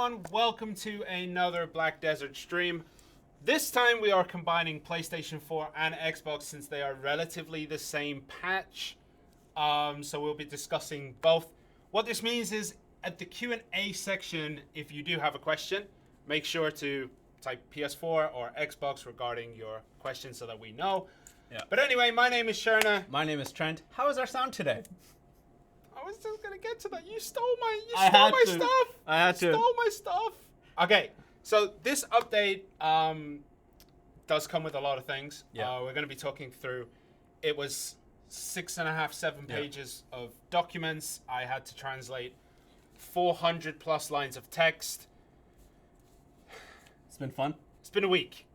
everyone, welcome to another Black Desert stream. This time we are combining PlayStation 4 and Xbox since they are relatively the same patch. So we'll be discussing both. What this means is at the Q&A section, if you do have a question, make sure to type PS4 or Xbox regarding your question so that we know. Yeah. But anyway, my name is Sherna. My name is Trent. How is our sound today? I was just gonna get to that. You stole my I had to. Stole my stuff. Okay, so this update does come with a lot of things. Yeah. We're gonna be talking through. It was 6.5, 7 pages of documents. I had to translate 400 plus lines of text. It's been fun. It's been a week.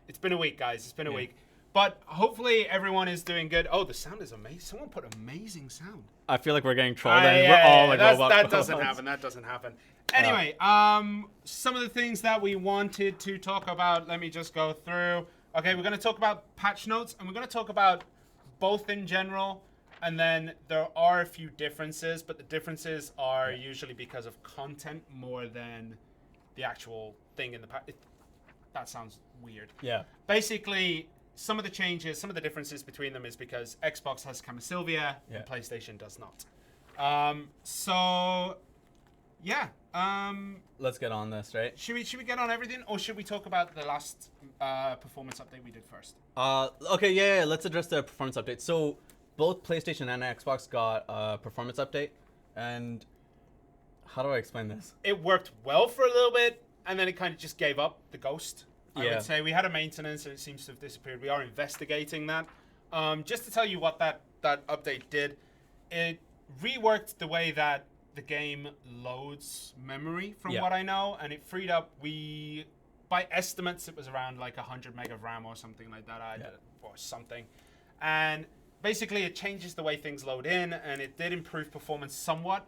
It's been a week, guys. It's been a week. But hopefully everyone is doing good. Oh, the sound is amazing. Someone put amazing sound. I feel like we're getting trolled and we're all like robot that doesn't happen. That doesn't happen. Anyway, some of the things that we wanted to talk about, let me just go through. Okay, we're going to talk about patch notes, and we're going to talk about both in general, and then there are a few differences, but the differences are usually because of content more than the actual thing in the patch. That sounds weird. Yeah. Basically, some of the changes, some of the differences between them is because Xbox has Camisylvia and PlayStation does not. Let's get on this, right? Should we get on everything, or should we talk about the last performance update we did first? Okay, let's address the performance update. So both PlayStation and Xbox got a performance update, and how do I explain this? It worked well for a little bit, and then it kind of just gave up the ghost. I would say we had a maintenance and it seems to have disappeared. We are investigating that. Just to tell you what that update did, it reworked the way that the game loads memory from what I know, and it freed up, by estimates, it was around like 100 meg of RAM or something like that, or something. And basically it changes the way things load in, and it did improve performance somewhat,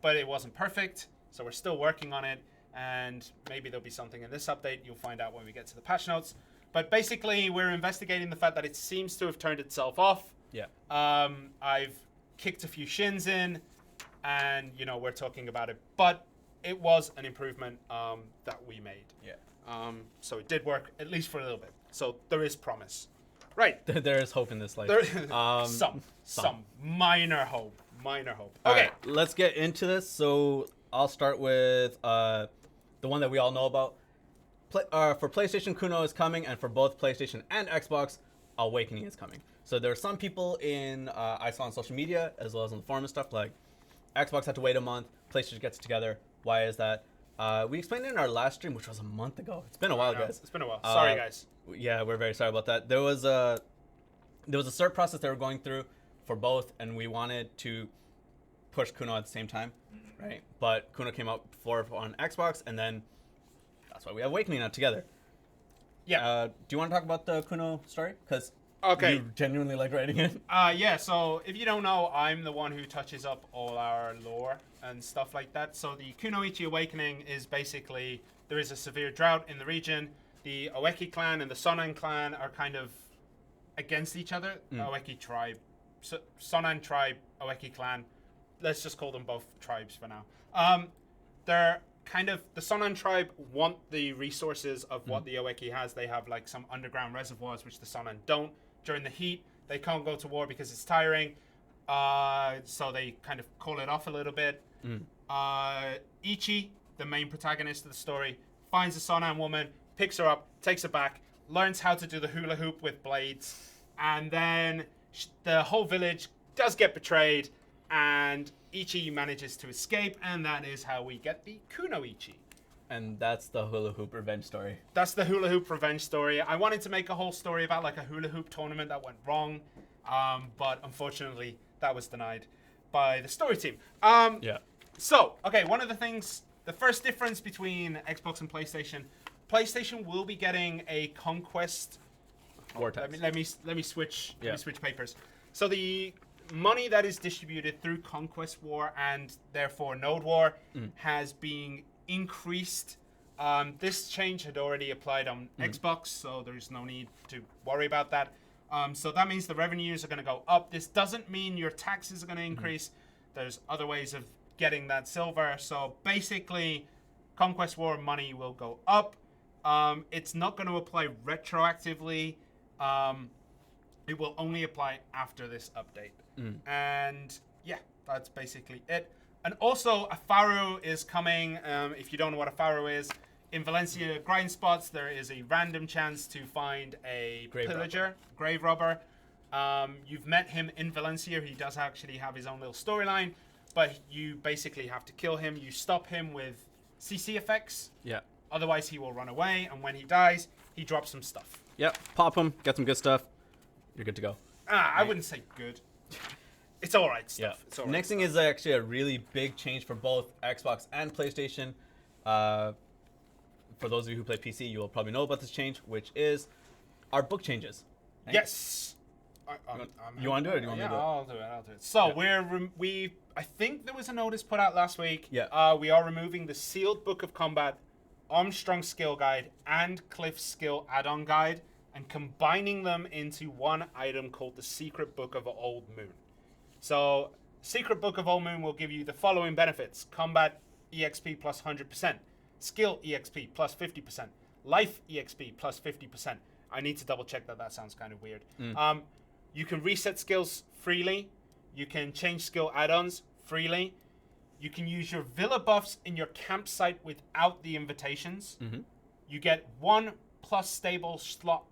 but it wasn't perfect, so we're still working on it. And maybe there'll be something in this update. You'll find out when we get to the patch notes. But basically, we're investigating the fact that it seems to have turned itself off. Yeah. I've kicked a few shins in, and we're talking about it. But it was an improvement that we made. Yeah. So it did work, at least for a little bit. So there is promise. Right. There is hope in this life. Some minor hope. Okay. All right, let's get into this. So I'll start with the one that we all know about. For PlayStation, Kuno is coming, and for both PlayStation and Xbox, Awakening is coming. So there are some people I saw on social media, as well as on the forum and stuff, like Xbox had to wait a month, PlayStation gets it together. Why is that? We explained it in our last stream, which was a month ago. It's been a while, guys. It's been a while. Sorry, guys. Yeah, we're very sorry about that. There was a cert process they were going through for both, and we wanted to push Kuno at the same time. Right, but Kuno came out before on Xbox, and then that's why we have Awakening now together. Yeah. Do you want to talk about the Kuno story? Because you genuinely like writing it. So if you don't know, I'm the one who touches up all our lore and stuff like that. So the Kunoichi Awakening is basically, there is a severe drought in the region. The Oeki clan and the Sonan clan are kind of against each other. Oeki tribe, Sonan tribe, Oeki clan. Let's just call them both tribes for now. They're kind of, the Sonan tribe want the resources of what the Oeki has. They have like some underground reservoirs, which the Sonan don't. During the heat, they can't go to war because it's tiring. So they kind of call it off a little bit. Ichi, the main protagonist of the story, finds a Sonan woman, picks her up, takes her back, learns how to do the hula hoop with blades, and then the whole village does get betrayed, and Ichi manages to escape, and that is how we get the Kunoichi. And that's the hula hoop revenge story. That's the hula hoop revenge story. I wanted to make a whole story about like a hula hoop tournament that went wrong, but unfortunately that was denied by the story team. So, okay, one of the things, the first difference between Xbox and PlayStation will be getting a conquest. Vortex. Let me switch papers. So the money that is distributed through Conquest War and therefore Node War has been increased. This change had already applied on Xbox, so there's no need to worry about that. So that means the revenues are going to go up. This doesn't mean your taxes are going to increase. There's other ways of getting that silver. So basically, Conquest War money will go up. It's not going to apply retroactively. It will only apply after this update. And yeah, that's basically it. And also, a Pharaoh is coming. If you don't know what a Pharaoh is, in Valencia grind spots, there is a random chance to find a pillager, grave robber. You've met him in Valencia. He does actually have his own little storyline, but you basically have to kill him. You stop him with CC effects. Yeah. Otherwise, he will run away, and when he dies, he drops some stuff. Yep. Pop him. Get some good stuff. You're good to go. I wouldn't say good. It's all right stuff. Yeah. It's all right Next thing is actually a really big change for both Xbox and PlayStation. For those of you who play PC, you will probably know about this change, which is our book changes. Right? Yes. You want to do it? Or do you want me to do it? I'll do it. So I think there was a notice put out last week. Yeah. We are removing the sealed book of combat, Armstrong skill guide, and Cliff's skill add-on guide, and combining them into one item called the Secret Book of Old Moon. So, Secret Book of Old Moon will give you the following benefits: combat EXP plus 100%, skill EXP plus 50%, life EXP plus 50%. I need to double check that. That sounds kind of weird. You can reset skills freely. You can change skill add-ons freely. You can use your villa buffs in your campsite without the invitations. You get 1 plus stable slot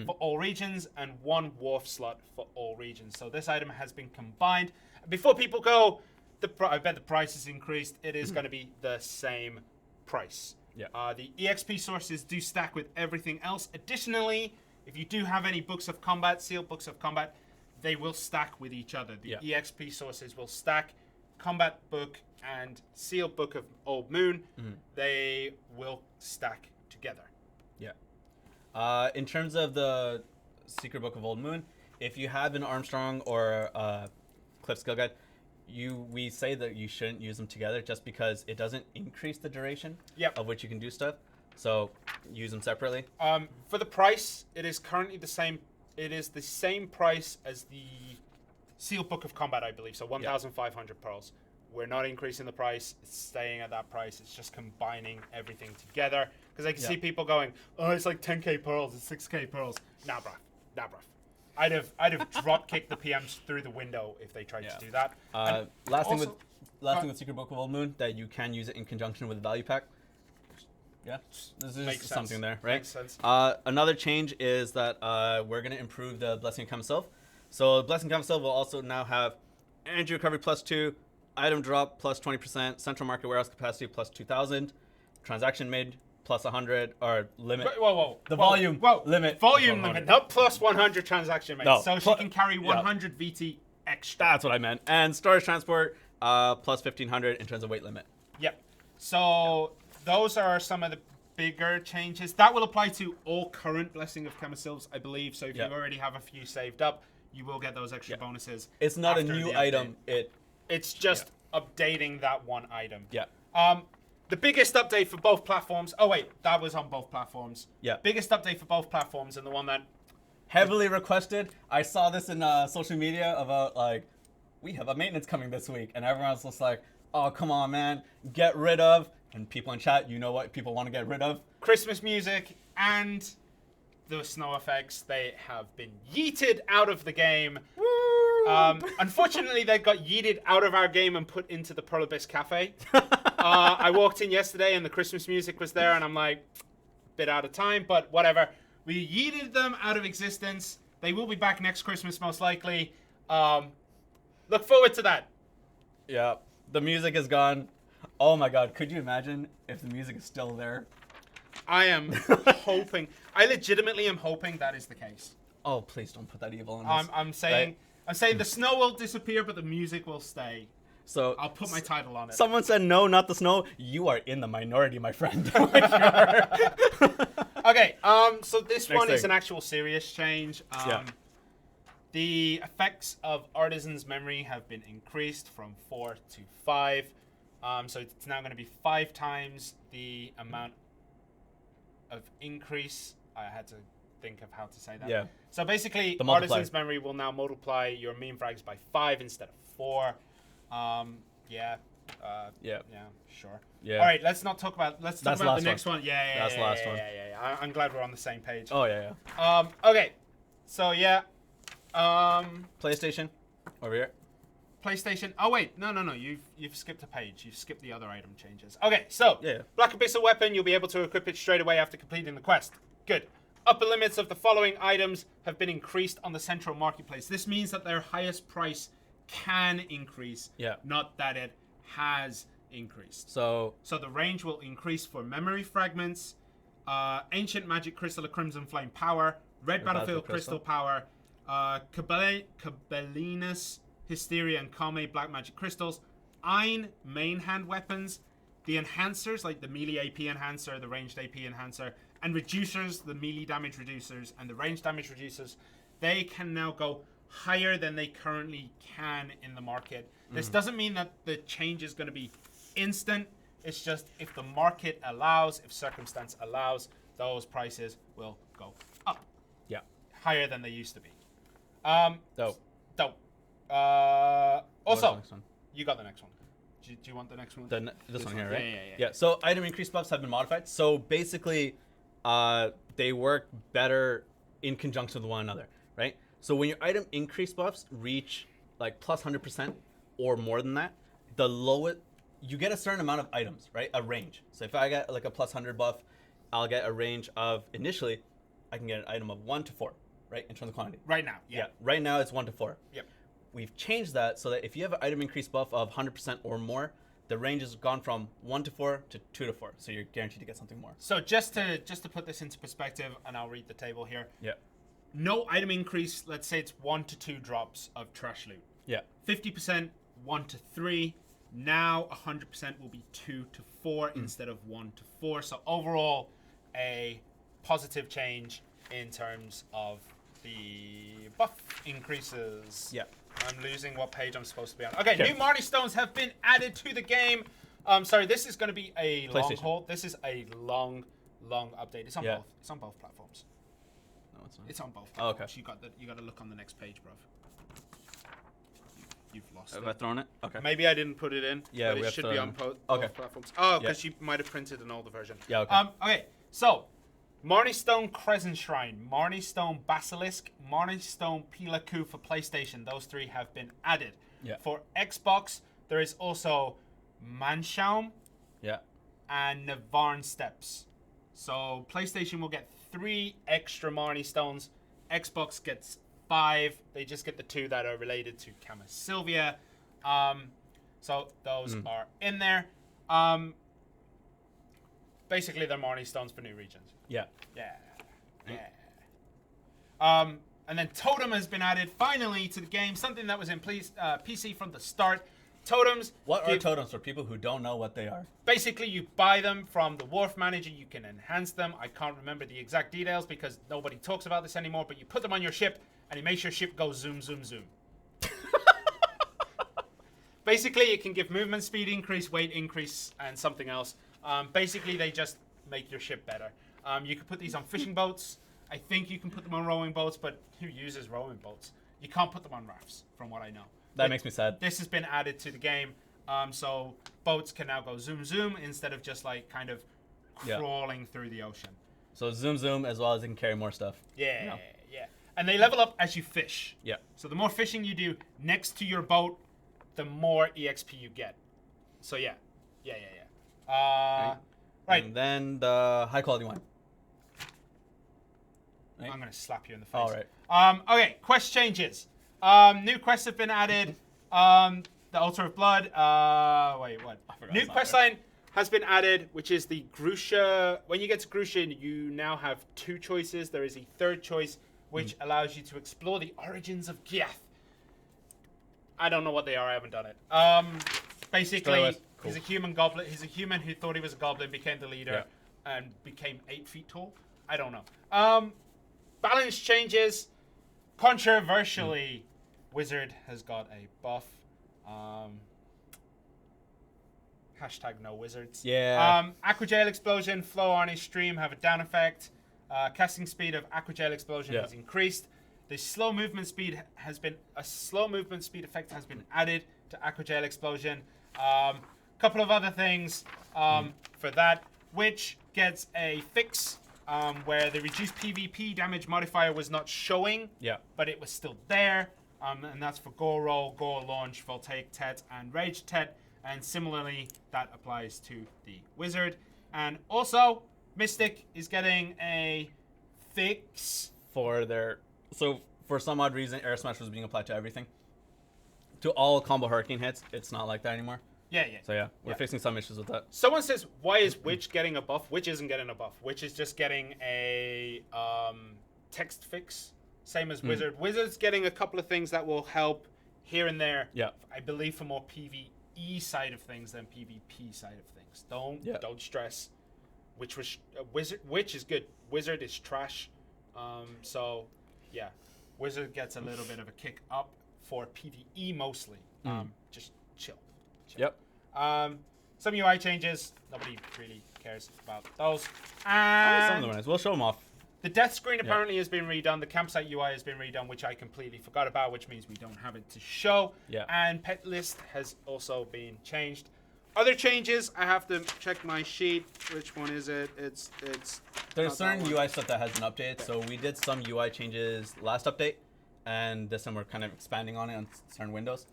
for all regions and 1 wharf slot for all regions. So this item has been combined. Before people go, I bet the price is increased. It is going to be the same price. Yeah. The EXP sources do stack with everything else. Additionally, if you do have any books of combat, sealed books of combat, they will stack with each other. The EXP sources will stack. Combat book and sealed book of Old Moon, they will stack together. Yeah. In terms of the Secret Book of Old Moon, if you have an Armstrong or Cliff skill guide, we say that you shouldn't use them together just because it doesn't increase the duration of which you can do stuff. So use them separately. For the price, it is currently the same. It is the same price as the Sealed Book of Combat, I believe. So 1,500 pearls. We're not increasing the price. It's staying at that price. It's just combining everything together. Because I can see people going, oh, it's like 10k pearls. It's 6k pearls. Nah, bruh. I'd have drop kicked the PMs through the window if they tried to do that. Last thing with Secret Book of Old Moon, that you can use it in conjunction with the value pack. Yeah, this is just something there, right? Makes sense. Another change is that we're going to improve the Blessing of Kamisilv. So Blessing of Kamisilv will also now have energy recovery plus 2, item drop plus 20%, central market warehouse capacity plus 2,000, transaction made plus 100, or limit. Volume limit, not plus 100 transaction made. No, so she can carry 100 VT extra. That's what I meant. And storage transport plus 1,500 in terms of weight limit. Yep. So those are some of the bigger changes. That will apply to all current Blessing of Kamisilvs, I believe. So if you already have a few saved up, you will get those extra bonuses. It's not a new item. It's just updating that one item. Yeah. The biggest update for both platforms. Oh wait, that was on both platforms. Yeah. Biggest update for both platforms, and the one that heavily requested. I saw this in social media about like, we have a maintenance coming this week, and everyone's just like, oh come on man, get rid of. And people in chat, you know what people want to get rid of? Christmas music and the snow effects. They have been yeeted out of the game. Unfortunately, they got yeeted out of our game and put into the Pearl Abyss Cafe. I walked in yesterday and the Christmas music was there, and I'm like, bit out of time, but whatever. We yeeted them out of existence. They will be back next Christmas, most likely. Look forward to that. Yeah, the music is gone. Oh my god, could you imagine if the music is still there? I am hoping. I legitimately am hoping that is the case. Oh, please don't put that evil in this. I'm saying the snow will disappear, but the music will stay. So I'll put my title on it. Someone said no, not the snow. You are in the minority, my friend. Okay, so this one is an actual serious change. The effects of Artisan's memory have been increased from 4 to 5. So it's now going to be 5 times the amount of increase. I had to think of how to say that. Yeah. So basically, Artisan's memory will now multiply your meme frags by 5 instead of 4. Yeah, Yeah. Sure. Yeah. All right, let's not talk about. Let's talk That's about the the last next one. Yeah. That's the last one. Yeah. I'm glad we're on the same page. Oh yeah. Okay. So yeah. PlayStation. Over here. PlayStation. Oh wait, no. You've skipped a page. You've skipped the other item changes. Okay, so Yeah. Black Abyssal weapon. You'll be able to equip it straight away after completing the quest. Good. Upper limits of the following items have been increased on the central marketplace. This means that their highest price can increase. Yeah. Not that it has increased. So the range will increase for memory fragments, ancient magic crystal of crimson flame power, red battlefield crystal power, Cabelinus, hysteria, and Kame black magic crystals, Ein main hand weapons, the enhancers like the melee AP enhancer, the ranged AP enhancer, and reducers, the melee damage reducers and the range damage reducers, they can now go higher than they currently can in the market. This doesn't mean that the change is going to be instant. It's just if the market allows, if circumstance allows, those prices will go up. Yeah. Higher than they used to be. Dope. Also, you got the next one. Do you want the next one? This one here, right? Yeah. So item increase buffs have been modified. So basically, they work better in conjunction with one another, right? So when your item increase buffs reach like plus 100% or more than that, the lowest you get a certain amount of items, right? A range. So if I get like a plus 100 buff, I'll get a range of initially, I can get an item of 1 to 4, right? In terms of quantity. Right now, yeah. Right now it's 1 to 4. Yep. We've changed that so that if you have an item increase buff of 100% or more, the range has gone from 1 to 4 to 2 to 4. So you're guaranteed to get something more. So just to put this into perspective, and I'll read the table here. Yeah. No item increase. Let's say it's 1 to 2 drops of trash loot. Yeah. 50%, 1 to 3. Now 100% will be 2 to 4 instead of 1 to 4. So overall, a positive change in terms of the buff increases. Yeah. I'm losing what page I'm supposed to be on. Okay, new Marty Stones have been added to the game. Sorry, this is going to be a long haul. This is a long update. It's on both. It's on both platforms. No, it's not. It's on both Oh, platforms. okay. You got to look on the next page, bruv. You've lost Have it. I thrown it? Okay. Maybe I didn't put it in. Yeah, but we it have should to, be on both platforms. Oh, because you might have printed an older version. Yeah, okay. Okay, so Marnie Stone Crescent Shrine, Marnie Stone Basilisk, Marnie Stone Pilaku for PlayStation. Those 3 have been added. Yeah. For Xbox, there is also Manshaum Yeah. and Navarne Steps. So PlayStation will get 3 extra Marnie Stones. Xbox gets 5. They just get the 2 that are related to Kama Sylvia. So those are in there. Basically, they're Marnie Stones for new regions. Yeah. Yeah. And then Totem has been added finally to the game. Something that was in PC from the start. Totems. What are totems for people who don't know what they are? Basically, you buy them from the Wharf Manager. You can enhance them. I can't remember the exact details because nobody talks about this anymore. But you put them on your ship, and it makes your ship go zoom, zoom, zoom. Basically, it can give movement speed increase, weight increase, and something else. Basically, they just make your ship better. You can put these on fishing boats. I think you can put them on rowing boats, but who uses rowing boats? You can't put them on rafts, from what I know. That makes me sad. This has been added to the game, so boats can now go zoom, zoom instead of just like kind of crawling through the ocean. So zoom, zoom, as well as it can carry more stuff. Yeah. And they level up as you fish. Yeah. So the more fishing you do next to your boat, the more EXP you get. So yeah. Right. And then the high quality wine. I'm gonna slap you in the face. All right. Okay. Quest changes. New quests have been added. The Altar of Blood. Wait, what? New quest line has been added, which is the Grusha. When you get to Grusha, you now have 2 choices. There is a 3rd choice, which allows you to explore the origins of Giath. I don't know what they are. I haven't done it. Basically, he's a human goblin. He's a human who thought he was a goblin, became the leader, and became 8 feet tall. I don't know. Balance changes. Controversially, Wizard has got a buff. Hashtag no wizards. Yeah. Aquagel Explosion, Flow Arnie Stream have a down effect. Casting speed of Aquagel Explosion has increased. The slow movement speed effect has been added to Aquagel Explosion. couple of other things for that, which gets a fix where the reduced PvP damage modifier was not showing, but it was still there. And that's for Gore Roll, Gore Launch, Voltaic Tet, and Rage Tet. And similarly, that applies to the Wizard. And also, Mystic is getting a fix for their... So, for some odd reason, Air Smash was being applied to everything. To all combo Hurricane hits, it's not like that anymore. Yeah. So we're fixing some issues with that. Someone says, why is Witch getting a buff? Witch isn't getting a buff. Witch is just getting a text fix, same as Wizard. Wizard's getting a couple of things that will help here and there. Yeah. I believe for more PvE side of things than PvP side of things. Don't stress. Witch is good. Wizard is trash. So yeah, Wizard gets a little bit of a kick up for PvE mostly. Just chill. Yep. Some UI changes. Nobody really cares about those. Some of the ones. We'll show them off. The death screen apparently has been redone. The campsite UI has been redone, which I completely forgot about, which means we don't have it to show. Yeah. And pet list has also been changed. Other changes, I have to check my sheet. Which one is it? It's There's certain UI stuff that has been updated. So we did some UI changes last update, and this time we're kind of expanding on it on certain windows.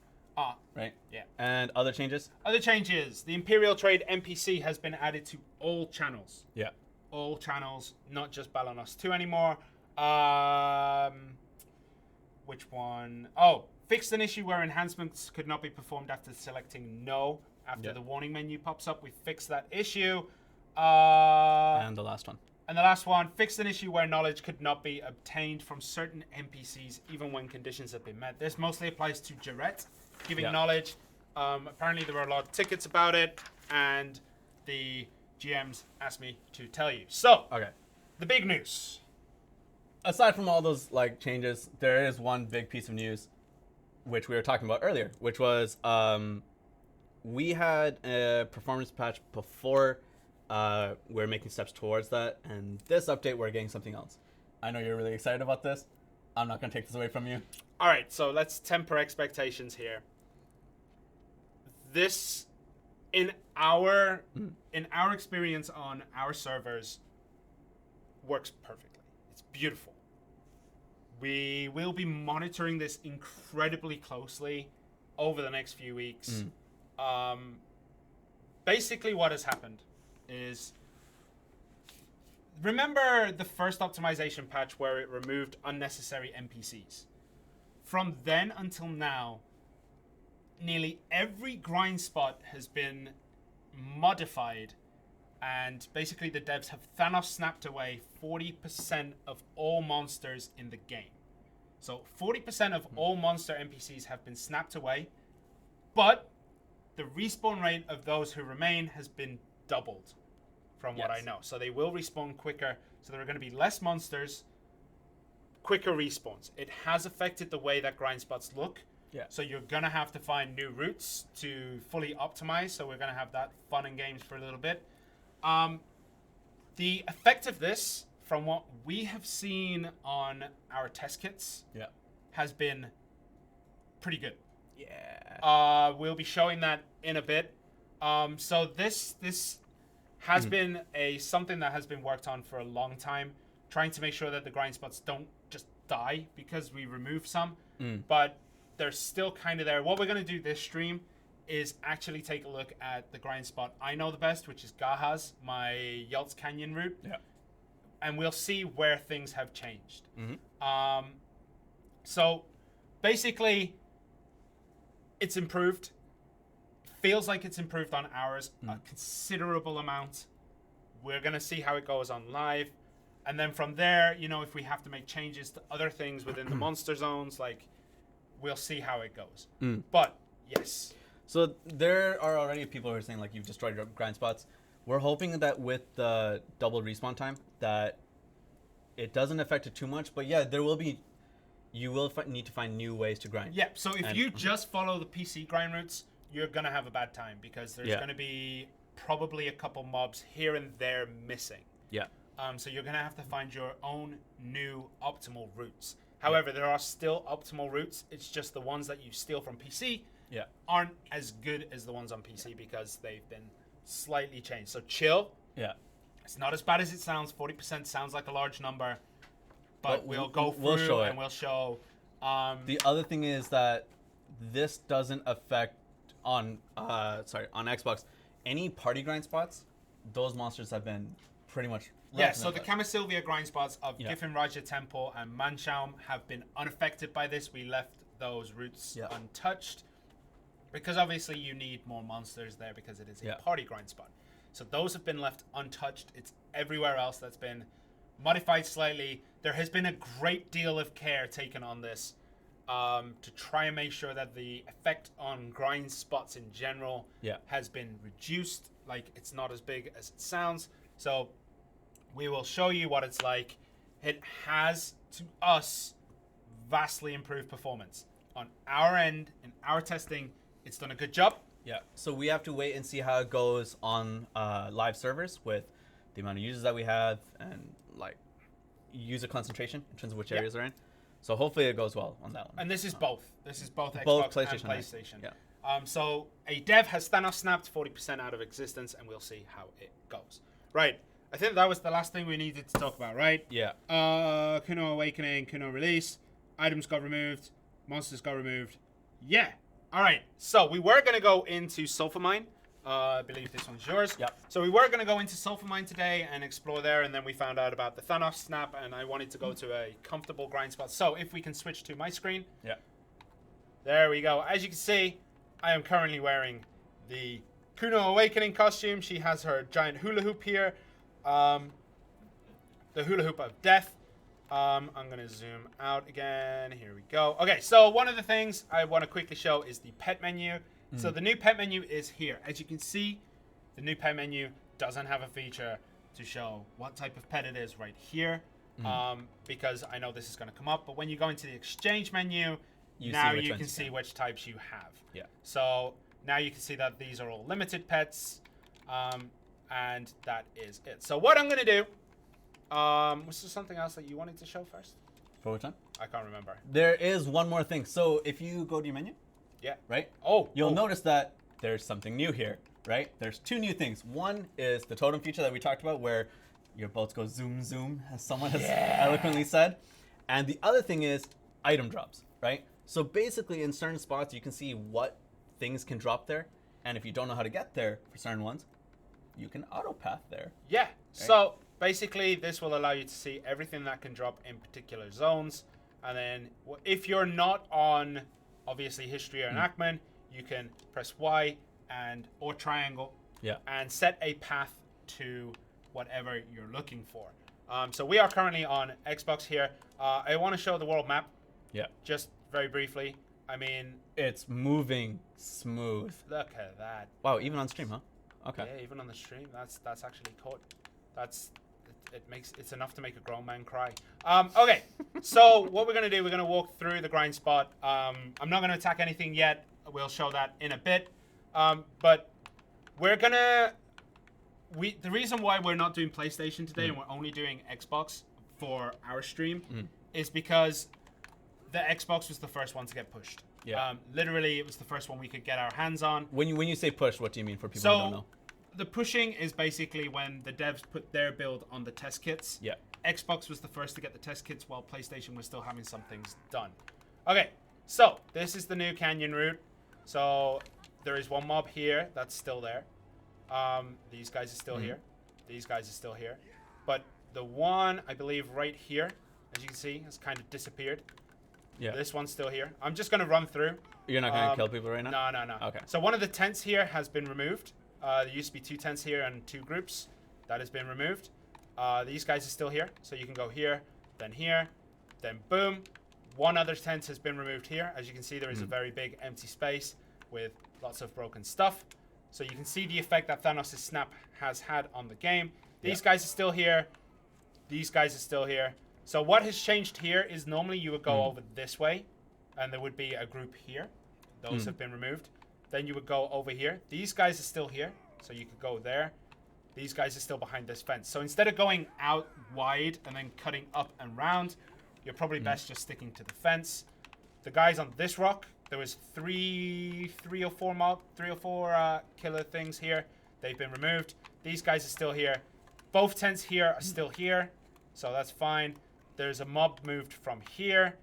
Right? Yeah. And other changes? Other changes. The Imperial Trade NPC has been added to all channels. Yeah. All channels, not just Balanos 2 anymore. Which one? Oh, fixed an issue where enhancements could not be performed after selecting no. After the warning menu pops up, we fixed that issue. And the last one. And the last one, fixed an issue where knowledge could not be obtained from certain NPCs even when conditions have been met. This mostly applies to Jarrett, giving knowledge. Apparently there were a lot of tickets about it, and the GMs asked me to tell you. So, the big news. Aside from all those changes, there is one big piece of news, which we were talking about earlier, which was we had a performance patch before. We're making steps towards that, and this update we're getting something else. I know you're really excited about this. I'm not going to take this away from you. All right, so let's temper expectations here. This, in our experience on our servers, works perfectly. It's beautiful. We will be monitoring this incredibly closely over the next few weeks. Basically, what has happened is, remember the first optimization patch where it removed unnecessary NPCs? From then until now, nearly every grind spot has been modified, and basically the devs have Thanos snapped away 40% of all monsters in the game. So 40% of all monster NPCs have been snapped away, but the respawn rate of those who remain has been doubled from what I know. So they will respawn quicker. So there are going to be less monsters, quicker respawns. It has affected the way that grind spots look. Yeah. So you're going to have to find new routes to fully optimize. So we're going to have that fun and games for a little bit. The effect of this, from what we have seen on our test kits, has been pretty good. Yeah. We'll be showing that in a bit. So this has been something that has been worked on for a long time, trying to make sure that the grind spots don't just die because we remove some, but they're still kind of there. What we're going to do this stream is actually take a look at the grind spot I know the best, which is Gaha's, my Yelts Canyon route. Yeah. And we'll see where things have changed. So basically, it's improved. Feels like it's improved on ours a considerable amount. We're going to see how it goes on live. And then from there, if we have to make changes to other things within the monster zones, we'll see how it goes. But, yes. So there are already people who are saying, you've destroyed your grind spots. We're hoping that with the double respawn time, that it doesn't affect it too much. But yeah, you will need to find new ways to grind. Yeah, so if you just follow the PC grind routes, you're going to have a bad time because there's going to be probably a couple mobs here and there missing. Yeah. So you're going to have to find your own new optimal routes. However, there are still optimal routes. It's just the ones that you steal from PC aren't as good as the ones on PC because they've been slightly changed. So chill. Yeah. It's not as bad as it sounds. 40% sounds like a large number, but we'll go through we'll show. The other thing is that this doesn't affect on Xbox any party grind spots. Those monsters have been pretty much. Yeah, so the Kama-Sylvia grind spots of Giffen Raja Temple and Manshaum have been unaffected by this. We left those routes untouched because obviously you need more monsters there because it is a party grind spot. So those have been left untouched. It's everywhere else that's been modified slightly. There has been a great deal of care taken on this to try and make sure that the effect on grind spots in general has been reduced. Like, it's not as big as it sounds. So we will show you what it's like. It has, to us, vastly improved performance. On our end, in our testing, it's done a good job. Yeah, so we have to wait and see how it goes on live servers with the amount of users that we have and like user concentration in terms of which areas they're in. So hopefully it goes well on that one. And this is both. This is both Xbox PlayStation and PlayStation. Yeah. So a dev has Thanos snapped 40% out of existence, and we'll see how it goes. Right. I think that was the last thing we needed to talk about, right? Yeah. Kuno Awakening, Kuno release. Items got removed. Monsters got removed. Yeah. All right. So we were going to go into Sulphur Mine. I believe this one's yours. Yep. So we were going to go into Sulphur Mine today and explore there, and then we found out about the Thanos snap, and I wanted to go to a comfortable grind spot. So if we can switch to my screen. Yeah. There we go. As you can see, I am currently wearing the Kuno Awakening costume. She has her giant hula hoop here. The hula hoop of death. I'm going to zoom out again. Here we go. Okay, so one of the things I want to quickly show is the pet menu. So the new pet menu is here. As you can see, the new pet menu doesn't have a feature to show what type of pet it is right here. Because I know this is going to come up. But when you go into the exchange menu, now you can see which types you have. Yeah. So now you can see that these are all limited pets. And that is it. So what I'm going to do, was there something else that you wanted to show first? For which one? I can't remember. There is one more thing. So if you go to your menu, right? You'll notice that there's something new here, right? There's two new things. One is the totem feature that we talked about where your boats go zoom, zoom, as someone has eloquently said. And the other thing is item drops, right? So basically in certain spots, you can see what things can drop there. And if you don't know how to get there for certain ones, you can auto path there. Yeah. Right? So basically this will allow you to see everything that can drop in particular zones. And then if you're not on obviously history or enactment, you can press Y or triangle and set a path to whatever you're looking for. So we are currently on Xbox here. I want to show the world map. Yeah. Just very briefly. I mean, it's moving smooth. Look at that. Wow, even on stream, huh? Okay. Yeah, even on the stream. That's actually caught. It's enough to make a grown man cry. Okay, so what we're gonna do, we're gonna walk through the grind spot. I'm not gonna attack anything yet. We'll show that in a bit. But we're gonna. The reason why we're not doing PlayStation today and we're only doing Xbox for our stream is because the Xbox was the first one to get pushed. Yeah. Literally, it was the first one we could get our hands on. When you say push, what do you mean for people who don't know? The pushing is basically when the devs put their build on the test kits. Yeah. Xbox was the first to get the test kits while PlayStation was still having some things done. Okay, so this is the new canyon route. So there is one mob here that's still there. These guys are still here. These guys are still here. But the one, I believe, right here, as you can see, has kind of disappeared. Yeah. This one's still here. I'm just going to run through. You're not going to kill people right now? No. Okay. So one of the tents here has been removed. There used to be 2 tents here and 2 groups. That has been removed. These guys are still here. So you can go here, then boom. One other tent has been removed here. As you can see, there is a very big empty space with lots of broken stuff. So you can see the effect that Thanos' snap has had on the game. These guys are still here. These guys are still here. So what has changed here is normally you would go over this way, and there would be a group here. Those have been removed. Then you would go over here. These guys are still here, so you could go there. These guys are still behind this fence. So instead of going out wide and then cutting up and round, you're probably best just sticking to the fence. The guys on this rock there was three or four killer things here. They've been removed. These guys are still here. Both tents here are still here, so that's fine. There's a mob moved from here.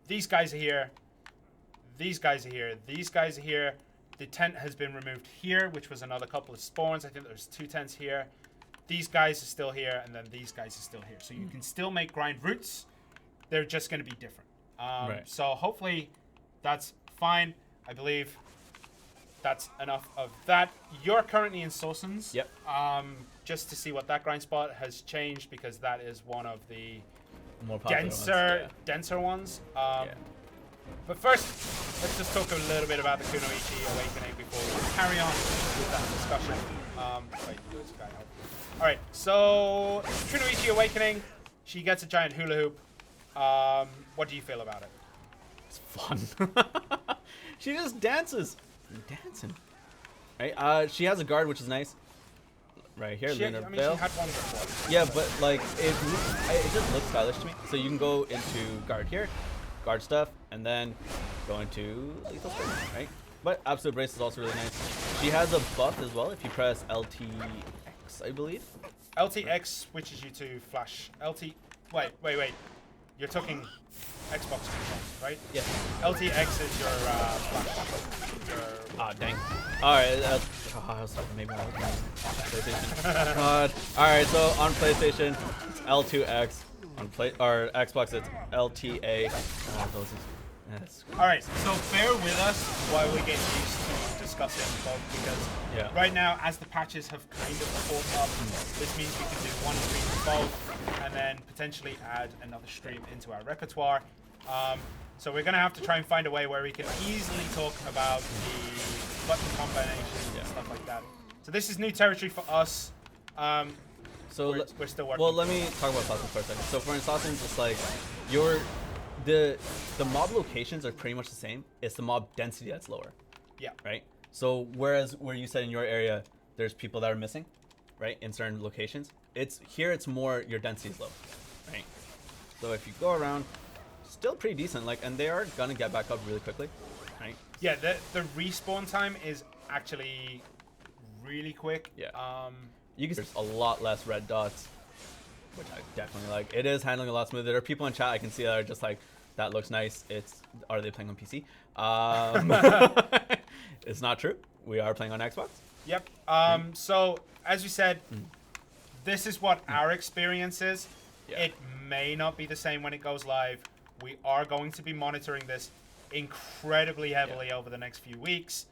These guys are here. These guys are here. These guys are here. The tent has been removed here, which was another couple of spawns. I think there's 2 tents here. These guys are still here, and then these guys are still here. So you can still make grind routes. They're just going to be different. Right. So hopefully that's fine. I believe that's enough of that. You're currently in Sorsons. Yep. Just to see what that grind spot has changed, because that is one of the More popular denser ones. Yeah. But first, let's just talk a little bit about the Kunoichi Awakening before we carry on with that discussion. Wait, there's a guy out. Alright, so Kunoichi Awakening, she gets a giant hula hoop. What do you feel about it? It's fun. She just dances. Dancing. Right? She has a guard, which is nice. Right here, She had one before. Yeah, but like it just looks stylish to me. So you can go into guard here, guard stuff, and then go into lethal spray, right? But absolute brace is also really nice. She has a buff as well if you press LTX, I believe. LTX switches you to flash. Wait. You're talking Xbox controls, right? Yeah. LTX is your flash. Ah, dang. Alright, I was talking maybe on PlayStation. God. Alright, so on PlayStation, it's L2X. On Xbox, it's LTA. Oh, those is, Alright, so bear with us while we get used to discussing both, because right now, as the patches have kind of caught up, this means we can do one stream of both, and then potentially add another stream into our repertoire. So we're going to have to try and find a way where we can easily talk about the button combinations and stuff like that. So this is new territory for us. So we're still working. Well, let me talk about Assassins for a second. So for Assassins, it's like the mob locations are pretty much the same. It's the mob density that's lower. Yeah. Right. So whereas where you said in your area, there's people that are missing, right, in certain locations. It's more your density is low, right? So if you go around, still pretty decent. Like, and they are gonna get back up really quickly, right? Yeah. The respawn time is actually really quick. Yeah. You can there's a lot less red dots, which I definitely like. It is handling a lot smoother. There are people in chat I can see that are just like, that looks nice. Are they playing on PC? It's not true. We are playing on Xbox. Yep. So as you said, this is what our experience is. Yeah. It may not be the same when it goes live. We are going to be monitoring this incredibly heavily over the next few weeks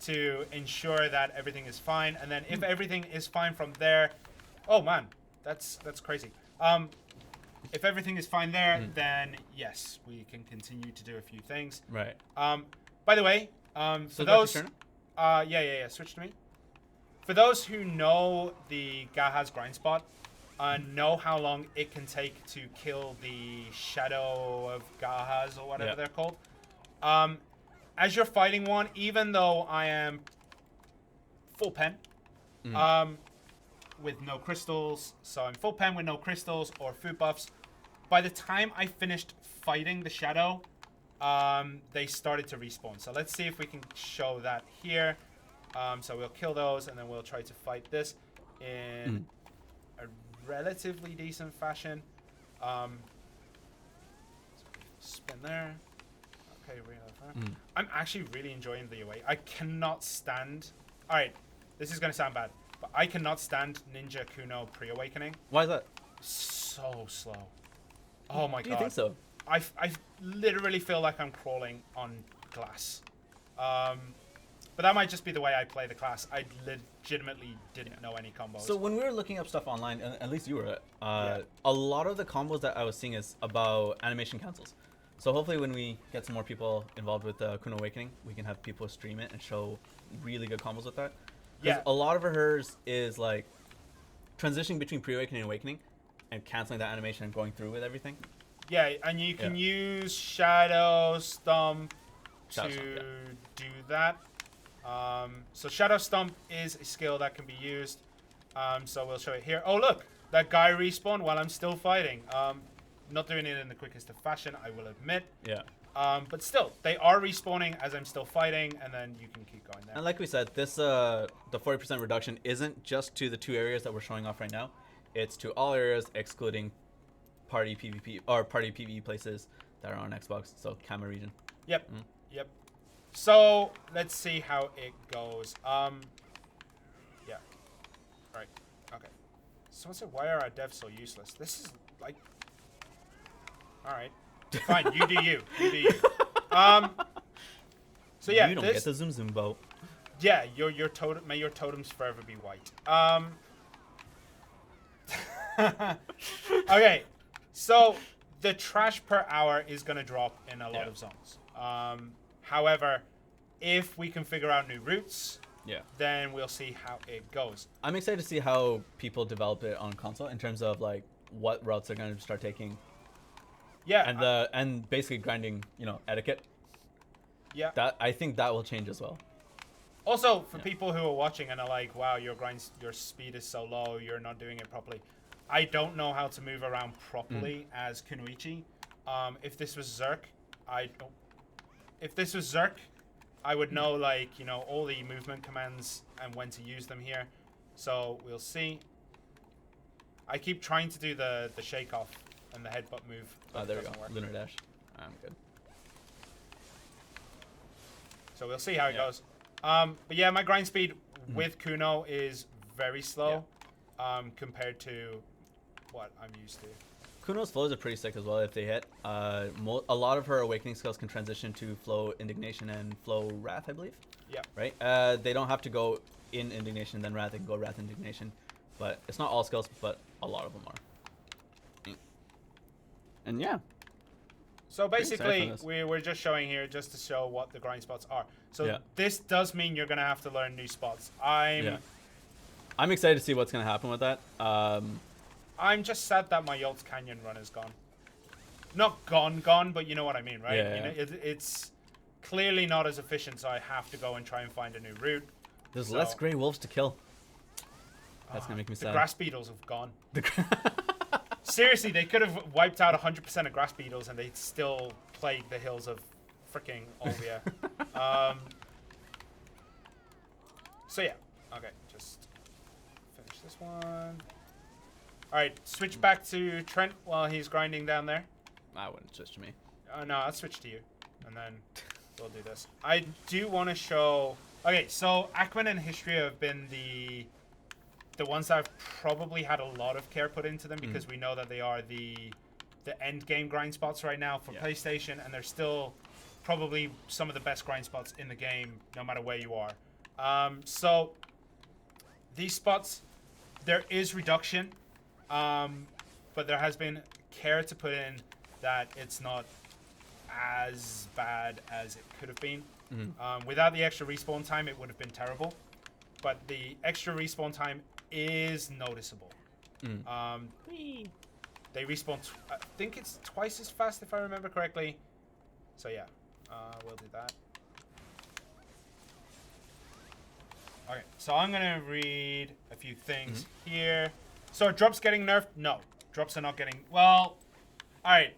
to ensure that everything is fine. And then if everything is fine from there, oh man, that's crazy. If everything is fine there, then yes, we can continue to do a few things. Right. By the way, for those, yeah, switch to me. For those who know the Gaha's grind spot, know how long it can take to kill the Shadow of Gahas or whatever they're called. As you're fighting one, even though I am full pen, with no crystals, so I'm full pen with no crystals or food buffs, by the time I finished fighting the Shadow, they started to respawn. So let's see if we can show that here. So we'll kill those, and then we'll try to fight this in a relatively decent fashion. Spin there. Okay, I'm actually really enjoying the away. I cannot stand. All right, this is gonna sound bad, but I cannot stand Ninja Kuno pre-awakening. Why is that? So slow. Oh my god. Do you think so? I literally feel like I'm crawling on glass. But that might just be the way I play the class. I legitimately didn't know any combos. So when we were looking up stuff online, at least you were, a lot of the combos that I was seeing is about animation cancels. So hopefully when we get some more people involved with Kuno Awakening, we can have people stream it and show really good combos with that. Yeah. A lot of hers is like transitioning between pre-awakening and awakening and canceling that animation and going through with everything. Yeah, and you can use Shadow Stomp to do that. So Shadow Stomp is a skill that can be used. So we'll show it here. Oh look, that guy respawned while I'm still fighting. Not doing it in the quickest of fashion, I will admit. Yeah. But still, they are respawning as I'm still fighting, and then you can keep going there. And like we said, this the 40% reduction isn't just to the 2 areas that we're showing off right now. It's to all areas excluding party PvP or party PvE places that are on Xbox. So Kama region. Yep. Yep. So let's see how it goes. Yeah. Right. Okay. Someone said, "Why are our devs so useless?" This is like. All right. Fine. You do you. You do you. So yeah. You don't get the zoom boat. Yeah. Your totem. May your totems forever be white. Okay. So the trash per hour is gonna drop in a lot of zones. However, if we can figure out new routes, then we'll see how it goes. I'm excited to see how people develop it on console in terms of like what routes they're going to start taking. Yeah, and basically grinding, etiquette. Yeah, I think that will change as well. Also, for people who are watching and are like, "Wow, your speed is so low, you're not doing it properly." I don't know how to move around properly as Kunoichi. If this was Zerk, I would know, like, all the movement commands and when to use them here. So we'll see. I keep trying to do the shake off and the headbutt move. Oh, there we go. Lunar dash. I'm good. So we'll see how it goes. But yeah, my grind speed with Kuno is very slow compared to what I'm used to. Kuno's flows are pretty sick as well if they hit. A lot of her awakening skills can transition to flow indignation and flow wrath, I believe. Yeah. Right? They don't have to go in indignation then wrath. They can go wrath indignation. But it's not all skills, but a lot of them are. And yeah. So basically, we're just showing here just to show what the grind spots are. So this does mean you're going to have to learn new spots. I'm excited to see what's going to happen with that. I'm just sad that my Yolt's Canyon run is gone. Not gone, but you know what I mean, right? Yeah. It's clearly not as efficient, so I have to go and try and find a new route. There's less gray wolves to kill. That's going to make me sad. The grass beetles have gone. Seriously, they could have wiped out 100% of grass beetles and they'd still plague the hills of freaking Olvia. So yeah, okay, just finish this one. Alright, switch back to Trent while he's grinding down there. I wouldn't switch to me. No, I'll switch to you, and then we'll do this. I do want to show... Okay, so Ackman and History have been the ones that have probably had a lot of care put into them because we know that they are the end game grind spots right now for PlayStation, and they're still probably some of the best grind spots in the game, no matter where you are. So these spots, there is reduction, but there has been care to put in that it's not as bad as it could have been. Without the extra respawn time, it would have been terrible. But the extra respawn time is noticeable. They respawn, I think it's twice as fast if I remember correctly. So yeah, we'll do that. Okay, so I'm gonna read a few things here. So are drops getting nerfed? No, drops are not getting, well, alright,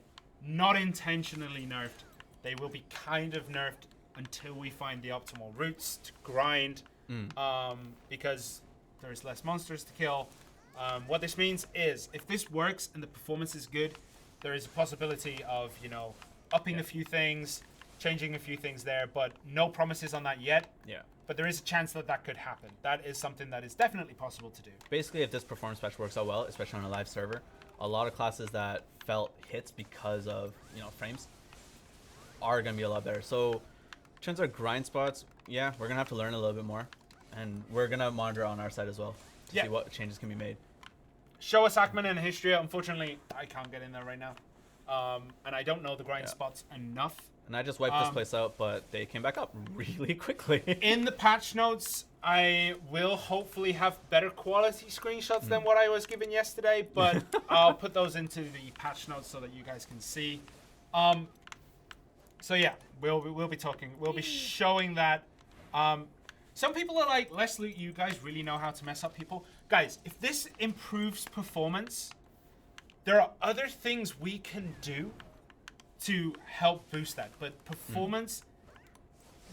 not intentionally nerfed. They will be kind of nerfed until we find the optimal routes to grind, because there's less monsters to kill. What this means is, if this works and the performance is good, there is a possibility of, upping a few things, changing a few things there, but no promises on that yet. Yeah. But there is a chance that that could happen. That is something that is definitely possible to do. Basically, if this performance patch works out well, especially on a live server, a lot of classes that felt hits because of, frames are going to be a lot better. So, in terms of grind spots, yeah, we're going to have to learn a little bit more. And we're going to monitor on our side as well to see what changes can be made. Show us Ackman and History. Unfortunately, I can't get in there right now. And I don't know the grind spots enough. And I just wiped this place out, but they came back up really quickly. In the patch notes, I will hopefully have better quality screenshots than what I was given yesterday, but I'll put those into the patch notes so that you guys can see. So yeah, we'll be talking. We'll be showing that. Some people are like, Leslie, you guys really know how to mess up people. Guys, if this improves performance, there are other things we can do to help boost that. But performance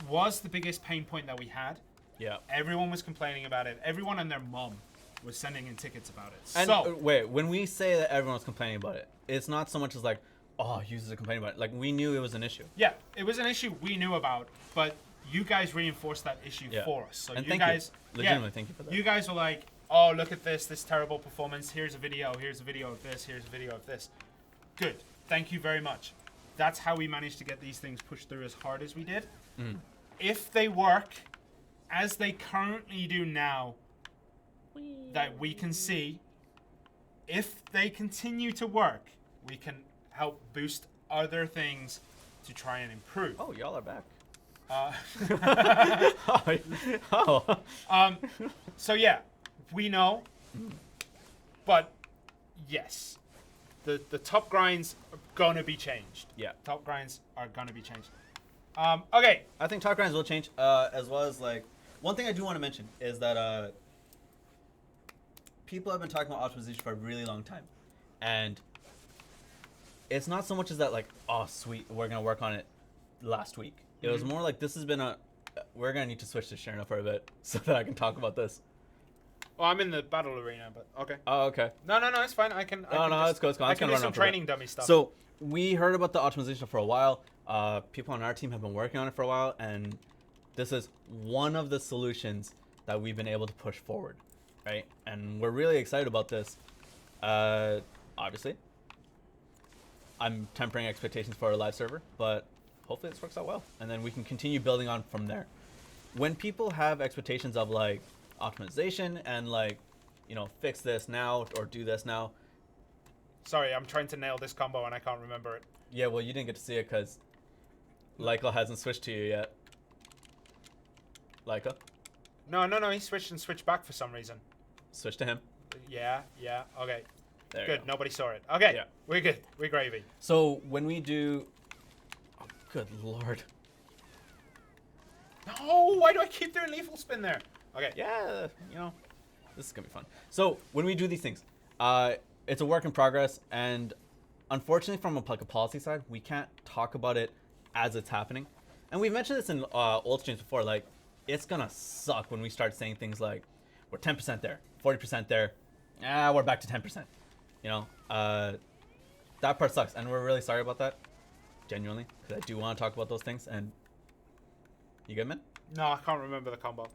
was the biggest pain point that we had. Yeah. Everyone was complaining about it. Everyone and their mom was sending in tickets about it. And So wait, when we say that everyone's complaining about it, it's not so much as like, oh, users are complaining about it. Like, we knew it was an issue. yeah, it was an issue we knew about, but you guys reinforced that issue for us. So and you thank guys, you. Legitimately, thank you for that. You guys were like, oh, look at this terrible performance. Here's a video. Here's a video of this. Here's a video of this. Good. Thank you very much. That's how we managed to get these things pushed through as hard as we did. If they work as they currently do now, that we can see, if they continue to work, we can help boost other things to try and improve. Oh, y'all are back. So yeah, we know, but yes, the top grinds are gonna be changed. Yeah. Top grinds are gonna be changed. Okay. I think top grinds will change, as well as, like, one thing I do want to mention is that people have been talking about optimization for a really long time, and it's not so much as that, like, oh sweet, we're gonna work on it last week. It was more like, this has been we're gonna need to switch to Sharna for a bit so that I can talk about this. Well, I'm in the battle arena, but okay. Oh, okay. No, it's fine. I can. It's cool. I can do some training dummy stuff. So we heard about the optimization for a while. People on our team have been working on it for a while, and this is one of the solutions that we've been able to push forward, right? And we're really excited about this. Obviously, I'm tempering expectations for our live server, but hopefully this works out well, and then we can continue building on from there. When people have expectations of, like, optimization and, like, you know, fix this now or do this now. Sorry, I'm trying to nail this combo and I can't remember it. Yeah, well, you didn't get to see it because Lyko hasn't switched to you yet. Lyko? No, he switched and switched back for some reason. Switch to him. Yeah, okay. There you Good, go. nobody saw it. Okay, Yeah. we're good. We're gravy. So when we do... Oh, good lord. No, why do I keep doing lethal spin there? Okay. Yeah, you know, this is going to be fun. So when we do these things, it's a work in progress, and unfortunately from a policy side, we can't talk about it as it's happening. And we've mentioned this in old streams before, like, it's going to suck when we start saying things like, we're 10% there, 40% there, we're back to 10%. You know, that part sucks, and we're really sorry about that, genuinely, because I do want to talk about those things. And you good, man? No, I can't remember the combo.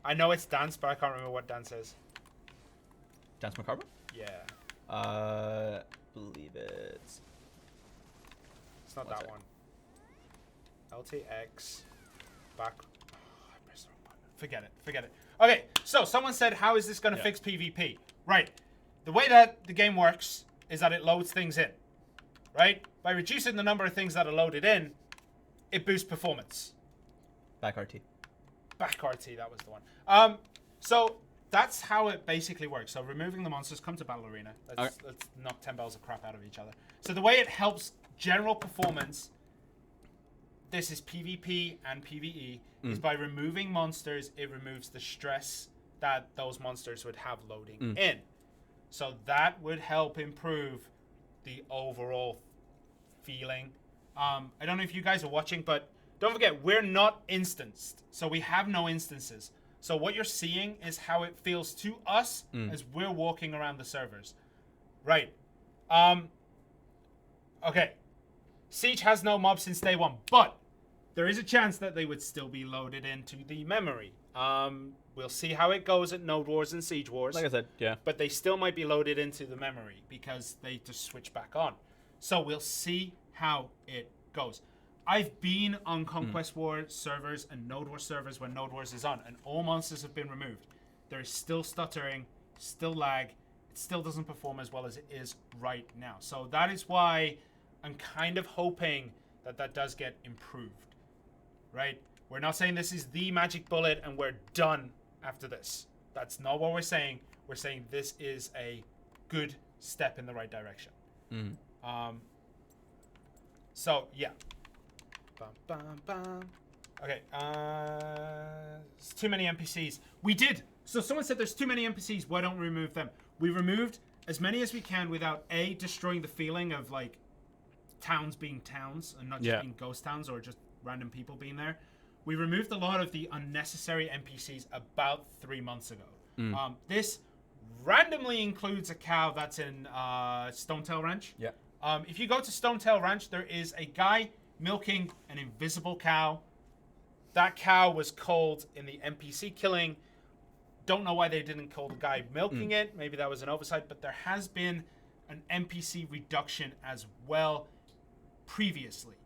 I know it's dance, but I can't remember what dance is. Dance Macabre? Yeah. Believe it's not that one. LTX. Back. Oh, I pressed the wrong button. Forget it. Okay, so someone said, how is this going to fix PvP? Right. The way that the game works is that it loads things in. Right? By reducing the number of things that are loaded in, it boosts performance. Back RT. Back RT, that was the one. So that's how it basically works. So removing the monsters, come to Battle Arena. Let's knock 10 bells of crap out of each other. So the way it helps general performance, this is PvP and PvE, is by removing monsters, it removes the stress that those monsters would have loading in. So that would help improve the overall feeling. I don't know if you guys are watching, but don't forget, we're not instanced. So we have no instances. So what you're seeing is how it feels to us as we're walking around the servers. Right. Okay. Siege has no mobs since day one, but there is a chance that they would still be loaded into the memory. We'll see how it goes at Node Wars and Siege Wars. Like I said, yeah. But they still might be loaded into the memory because they just switch back on. So we'll see how it goes. I've been on Conquest War servers and Node Wars servers when Node Wars is on, and all monsters have been removed. There is still stuttering, still lag. It still doesn't perform as well as it is right now. So that is why I'm kind of hoping that that does get improved, right? We're not saying this is the magic bullet and we're done after this. That's not what we're saying. We're saying this is a good step in the right direction. So, yeah. Bum, bum, bum. Okay, it's too many NPCs. We did. So someone said there's too many NPCs. Why don't we remove them? We removed as many as we can without A, destroying the feeling of, like, towns being towns and not just being ghost towns or just random people being there. We removed a lot of the unnecessary NPCs about 3 months ago. This randomly includes a cow that's in Stonetail Ranch. Yeah. If you go to Stonetail Ranch, there is a guy milking an invisible cow. That cow was called in the NPC killing. Don't know why they didn't call the guy milking it. Maybe that was an oversight, but there has been an NPC reduction as well previously.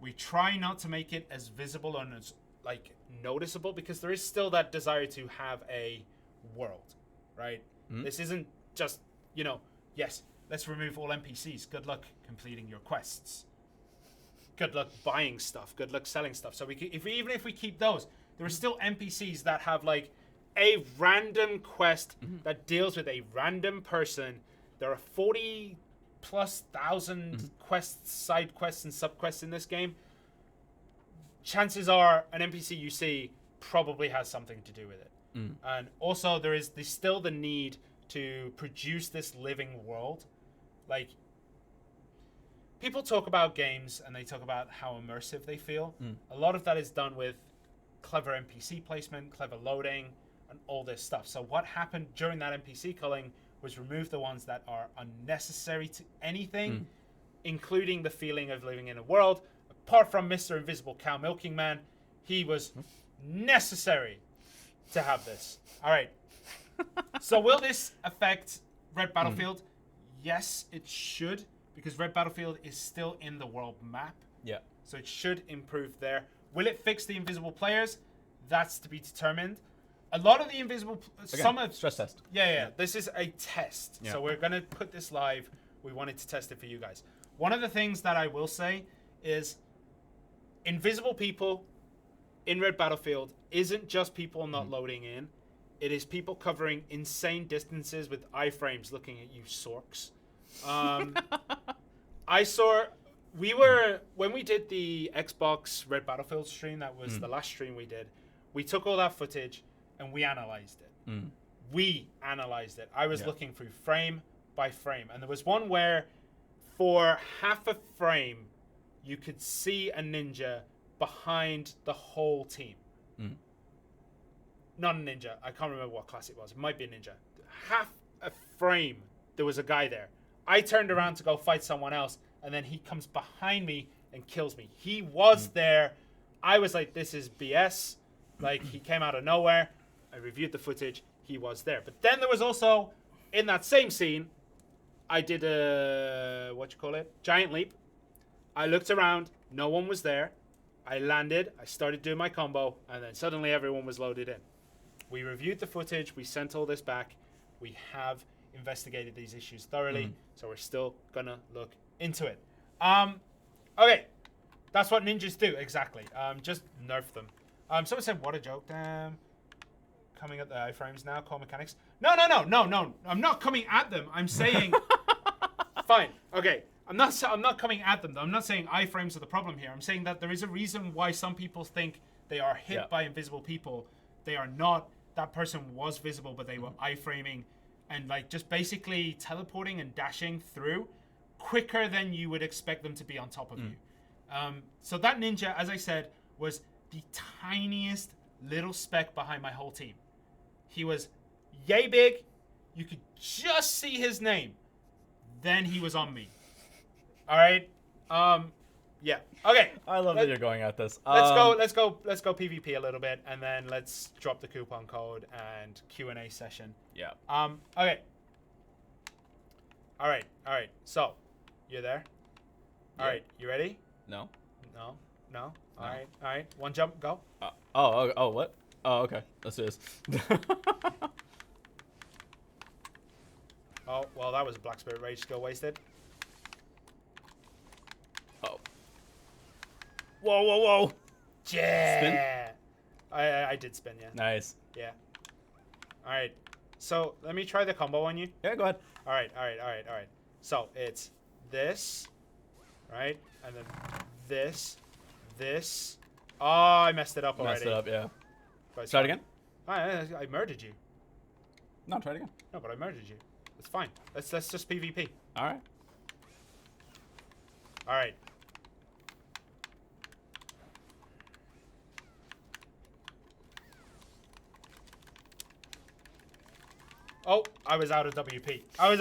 We try not to make it as visible and as like noticeable because there is still that desire to have a world, right? This isn't just, yes, let's remove all NPCs. Good luck completing your quests. Good luck buying stuff. Good luck selling stuff. So even if we keep those, there are still NPCs that have like a random quest that deals with a random person. There are 40,000+ quests, side quests, and subquests in this game. Chances are an NPC you see probably has something to do with it. And also there's still the need to produce this living world. Like, people talk about games and they talk about how immersive they feel. A lot of that is done with clever NPC placement, clever loading, and all this stuff. So what happened during that NPC culling was remove the ones that are unnecessary to anything, including the feeling of living in a world. Apart from Mr. Invisible Cow Milking Man, he was necessary to have this. All right. So will this affect Red Battlefield? Yes, it should, because Red Battlefield is still in the world map. Yeah. So it should improve there. Will it fix the invisible players? That's to be determined. A lot of the invisible... stress test. Yeah. This is a test. Yeah. So we're going to put this live. We wanted to test it for you guys. One of the things that I will say is invisible people in Red Battlefield isn't just people not loading in. It is people covering insane distances with iframes looking at you sorks. When we did the Xbox Red Battlefield stream, that was the last stream we did, we took all that footage and we analyzed it. We analyzed it. I was looking through frame by frame. And there was one where for half a frame, you could see a ninja behind the whole team. Not a ninja. I can't remember what class it was. It might be a ninja. Half a frame, there was a guy there. I turned around to go fight someone else, and then he comes behind me and kills me. He was there. I was like, this is BS. Like, he came out of nowhere. I reviewed the footage. He was there. But then there was also, in that same scene, I did a, giant leap. I looked around. No one was there. I landed. I started doing my combo. And then suddenly everyone was loaded in. We reviewed the footage. We sent all this back. We have investigated these issues thoroughly. So we're still going to look into it. Okay. That's what ninjas do. Exactly. Just nerf them. Someone said, what a joke. Damn. Coming at the iframes now. Core mechanics. No. I'm not coming at them. I'm saying... Fine. Okay. I'm not coming at them, though. I'm not saying iframes are the problem here. I'm saying that there is a reason why some people think they are hit by invisible people. They are not. That person was visible, but they were iframing and like just basically teleporting and dashing through quicker than you would expect them to be on top of you. So that ninja, as I said, was the tiniest little speck behind my whole team. He was yay big. You could just see his name. Then he was on me. All right. Yeah. Okay. I love that you're going at this. Let's go PvP a little bit, and then let's drop the coupon code and Q&A session. Yeah. Okay. All right. So, you're there. All right. You ready? No. All right. One jump. Go. What? Oh, okay. Let's do this. Oh, well, that was a Black Spirit Rage skill wasted. Oh. Whoa. Yeah. Spin? I did spin, yeah. Nice. Yeah. All right. So, let me try the combo on you. Yeah, go ahead. All right. So, it's this, right? And then this. Oh, I messed it up already. Messed it up, yeah. But try it again? I murdered you. No, try it again. No, but I murdered you. It's fine. Let's just PvP. All right. All right. Oh, I was out of WP. All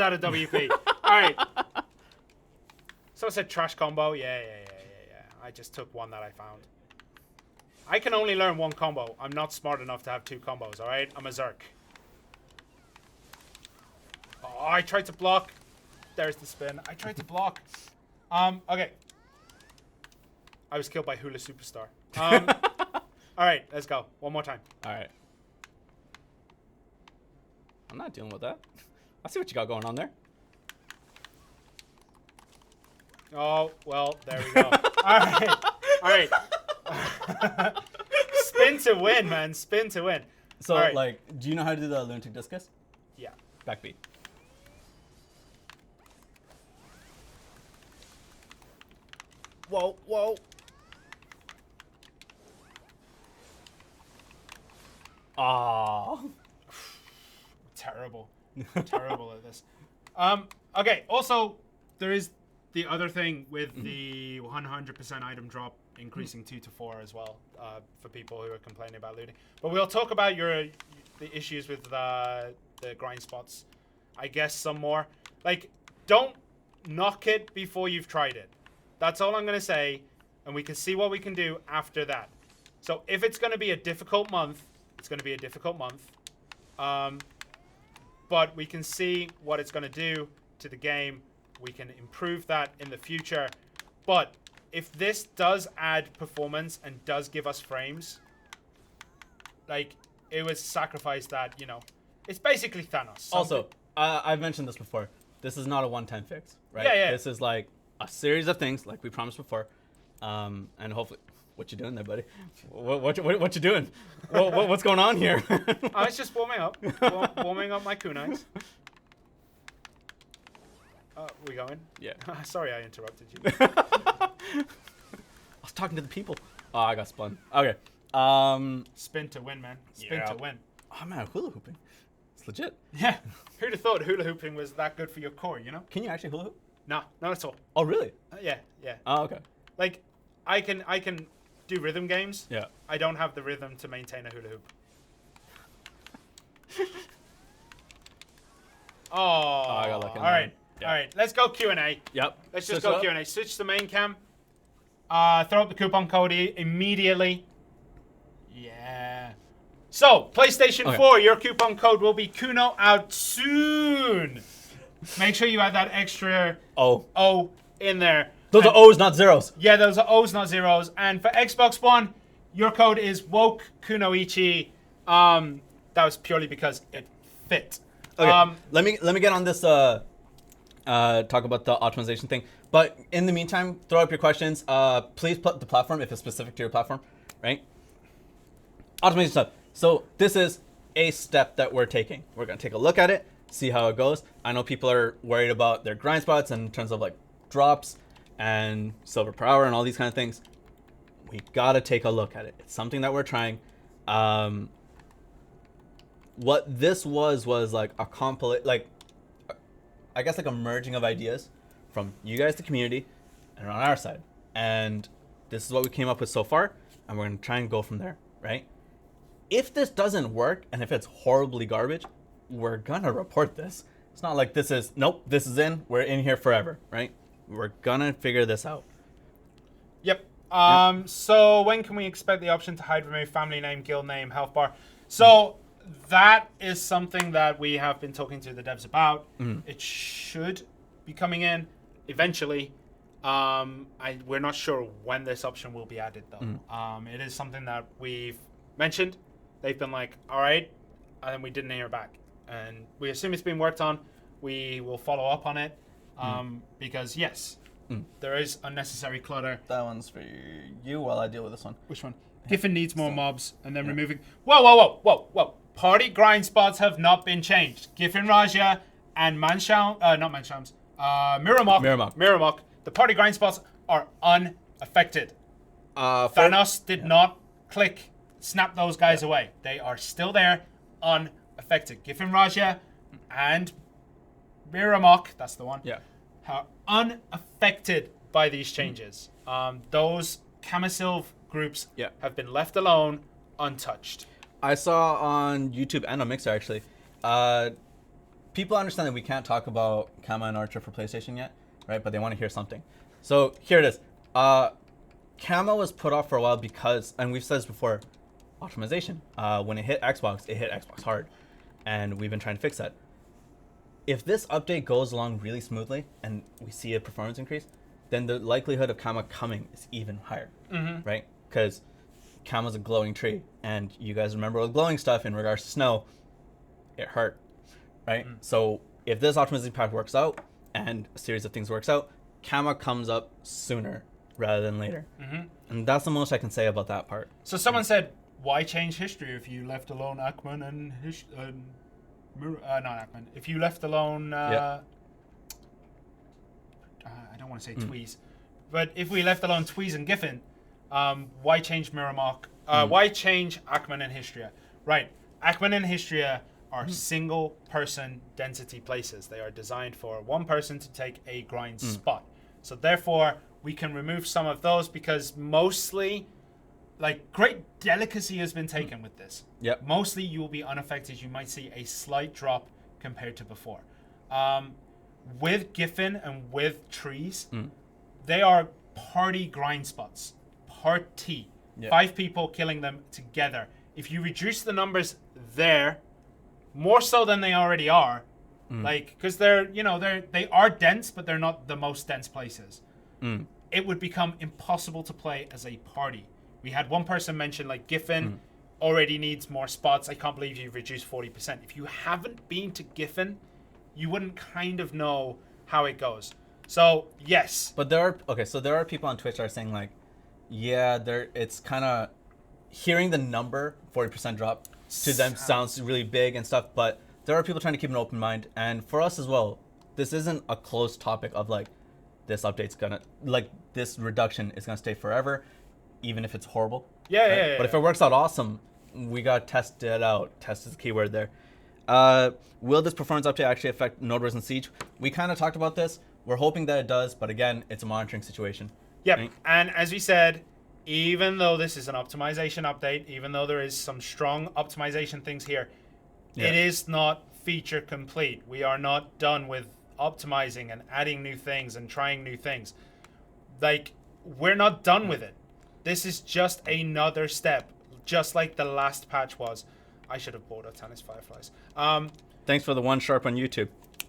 right. So I said trash combo. Yeah. I just took one that I found. I can only learn one combo. I'm not smart enough to have 2 combos, all right? I'm a Zerk. Oh, I tried to block. There's the spin. I tried to block. Okay. I was killed by Hula Superstar. All right, let's go. One more time. All right. I'm not dealing with that. I see what you got going on there. Oh, well, there we go. All right. Spin to win, man. Spin to win. So, right. like, do you know how to do the lunatic discus? Yeah. Back B. Whoa. Ah. Terrible at this. Okay, also there is the other thing with the 100% item drop increasing 2 to 4 as well, for people who are complaining about looting. But we'll talk about the issues with the grind spots, I guess, some more. Like, don't knock it before you've tried it. That's all I'm gonna say, and we can see what we can do after that. So if it's gonna be a difficult month, it's gonna be a difficult month. But we can see what it's going to do to the game. We can improve that in the future. But if this does add performance and does give us frames, like, it was sacrifice that, you know, it's basically Thanos. Also, I've mentioned this before. This is not a one-time fix, right? Yeah. This is like a series of things, like we promised before. And hopefully... What you doing there, buddy? What you doing? What's going on here? I was just warming up. Warming up my kunais. We going? Yeah. Sorry I interrupted you. I was talking to the people. Oh, I got spun. Okay. Spin to win, man. Spin to win. Oh, man, hula hooping. It's legit. Yeah. Who'd have thought hula hooping was that good for your core, you know? Can you actually hula hoop? No, not at all. Oh, really? Yeah. Oh, okay. Like, I can do rhythm games. Yeah. I don't have the rhythm to maintain a hula hoop. I got lucky. All right. Let's go Q&A. Yep. Let's just go Q&A. Switch to main cam. Throw up the coupon code immediately. Yeah. So, PlayStation 4, your coupon code will be Kuno out soon. Make sure you add that extra O in there. Those are O's, not zeros. Yeah, those are O's, not zeros. And for Xbox One, your code is woke Kunoichi. That was purely because it fit. Okay. Let me get on this. Talk about the optimization thing. But in the meantime, throw up your questions. Please put the platform if it's specific to your platform, right? Optimization stuff. So this is a step that we're taking. We're gonna take a look at it, see how it goes. I know people are worried about their grind spots in terms of like drops and silver per hour and all these kind of things. We gotta take a look at it. It's something that we're trying. What this was like a I guess like a merging of ideas from you guys, the community, and on our side. And this is what we came up with so far, and we're gonna try and go from there, right? If this doesn't work, and if it's horribly garbage, we're gonna report this. It's not like this is, nope, this is in, we're in here forever, right? We're gonna figure this out. Yep. So when can we expect the option to hide, remove family name, guild name, health bar? So that is something that we have been talking to the devs about. It should be coming in eventually. We're not sure when this option will be added though. It is something that we've mentioned. They've been like, all right, and then we didn't hear back. And we assume it's been worked on. We will follow up on it because yes, there is unnecessary clutter. That one's for you while I deal with this one. Which one? Giffen needs more mobs, and then removing. Whoa! Party grind spots have not been changed. Giffen Raja and Miramok. The party grind spots are unaffected. Thanos did not snap those guys away. They are still there, unaffected. Giffen Raja and Miramok, that's the one. Yeah. Are unaffected by these changes. Those Camasilv groups Yeah. have been left alone, untouched. I saw on YouTube and on Mixer actually. People understand that we can't talk about Kama and Archer for PlayStation yet, right? But they want to hear something. So here it is. Kama was put off for a while because, and we've said this before, optimization. When it hit Xbox hard, and we've been trying to fix that. If this update goes along really smoothly and we see a performance increase, then the likelihood of Kama coming is even higher, right? Because Kama's a glowing tree, and you guys remember with glowing stuff in regards to snow, it hurt, right? So if this optimization pack works out and a series of things works out, Kama comes up sooner rather than later. And that's the most I can say about that part. So someone said, why change history if you left alone Akman and not Akman. If you left alone, I don't want to say Tweez, but if we left alone Tweez and Giffen, why change Miramok? Why change Akman and Histria? Right, Akman and Histria are single-person density places. They are designed for one person to take a grind spot. So therefore, we can remove some of those because mostly, like, great delicacy has been taken with this. Yep. Mostly you will be unaffected. You might see a slight drop compared to before. With Giffen and with trees, they are party grind spots. Party. Yep. 5 people killing them together. If you reduce the numbers there, more so than they already are, like, because they are dense, but they're not the most dense places. It would become impossible to play as a party. We had one person mention, like, Giffen already needs more spots. I can't believe you've reduced 40%. If you haven't been to Giffen, you wouldn't kind of know how it goes. So, yes. But there are people on Twitch that are saying, like, yeah, it's kind of hearing the number 40% drop to them sounds really big and stuff, but there are people trying to keep an open mind, and for us as well, this isn't a closed topic of like this update's gonna, like, this reduction is gonna stay forever, even if it's horrible. Yeah. But if it works out awesome, we gotta test it out. Test is the key word there. Will this performance update actually affect Node Risen Siege? We kind of talked about this. We're hoping that it does, but again, it's a monitoring situation. Yep, right? And as we said, even though this is an optimization update, even though there is some strong optimization things here, it is not feature complete. We are not done with optimizing and adding new things and trying new things. Like, we're not done with it. This is just another step, just like the last patch was. I should have bought a tennis fireflies. Thanks for the one sharp on YouTube.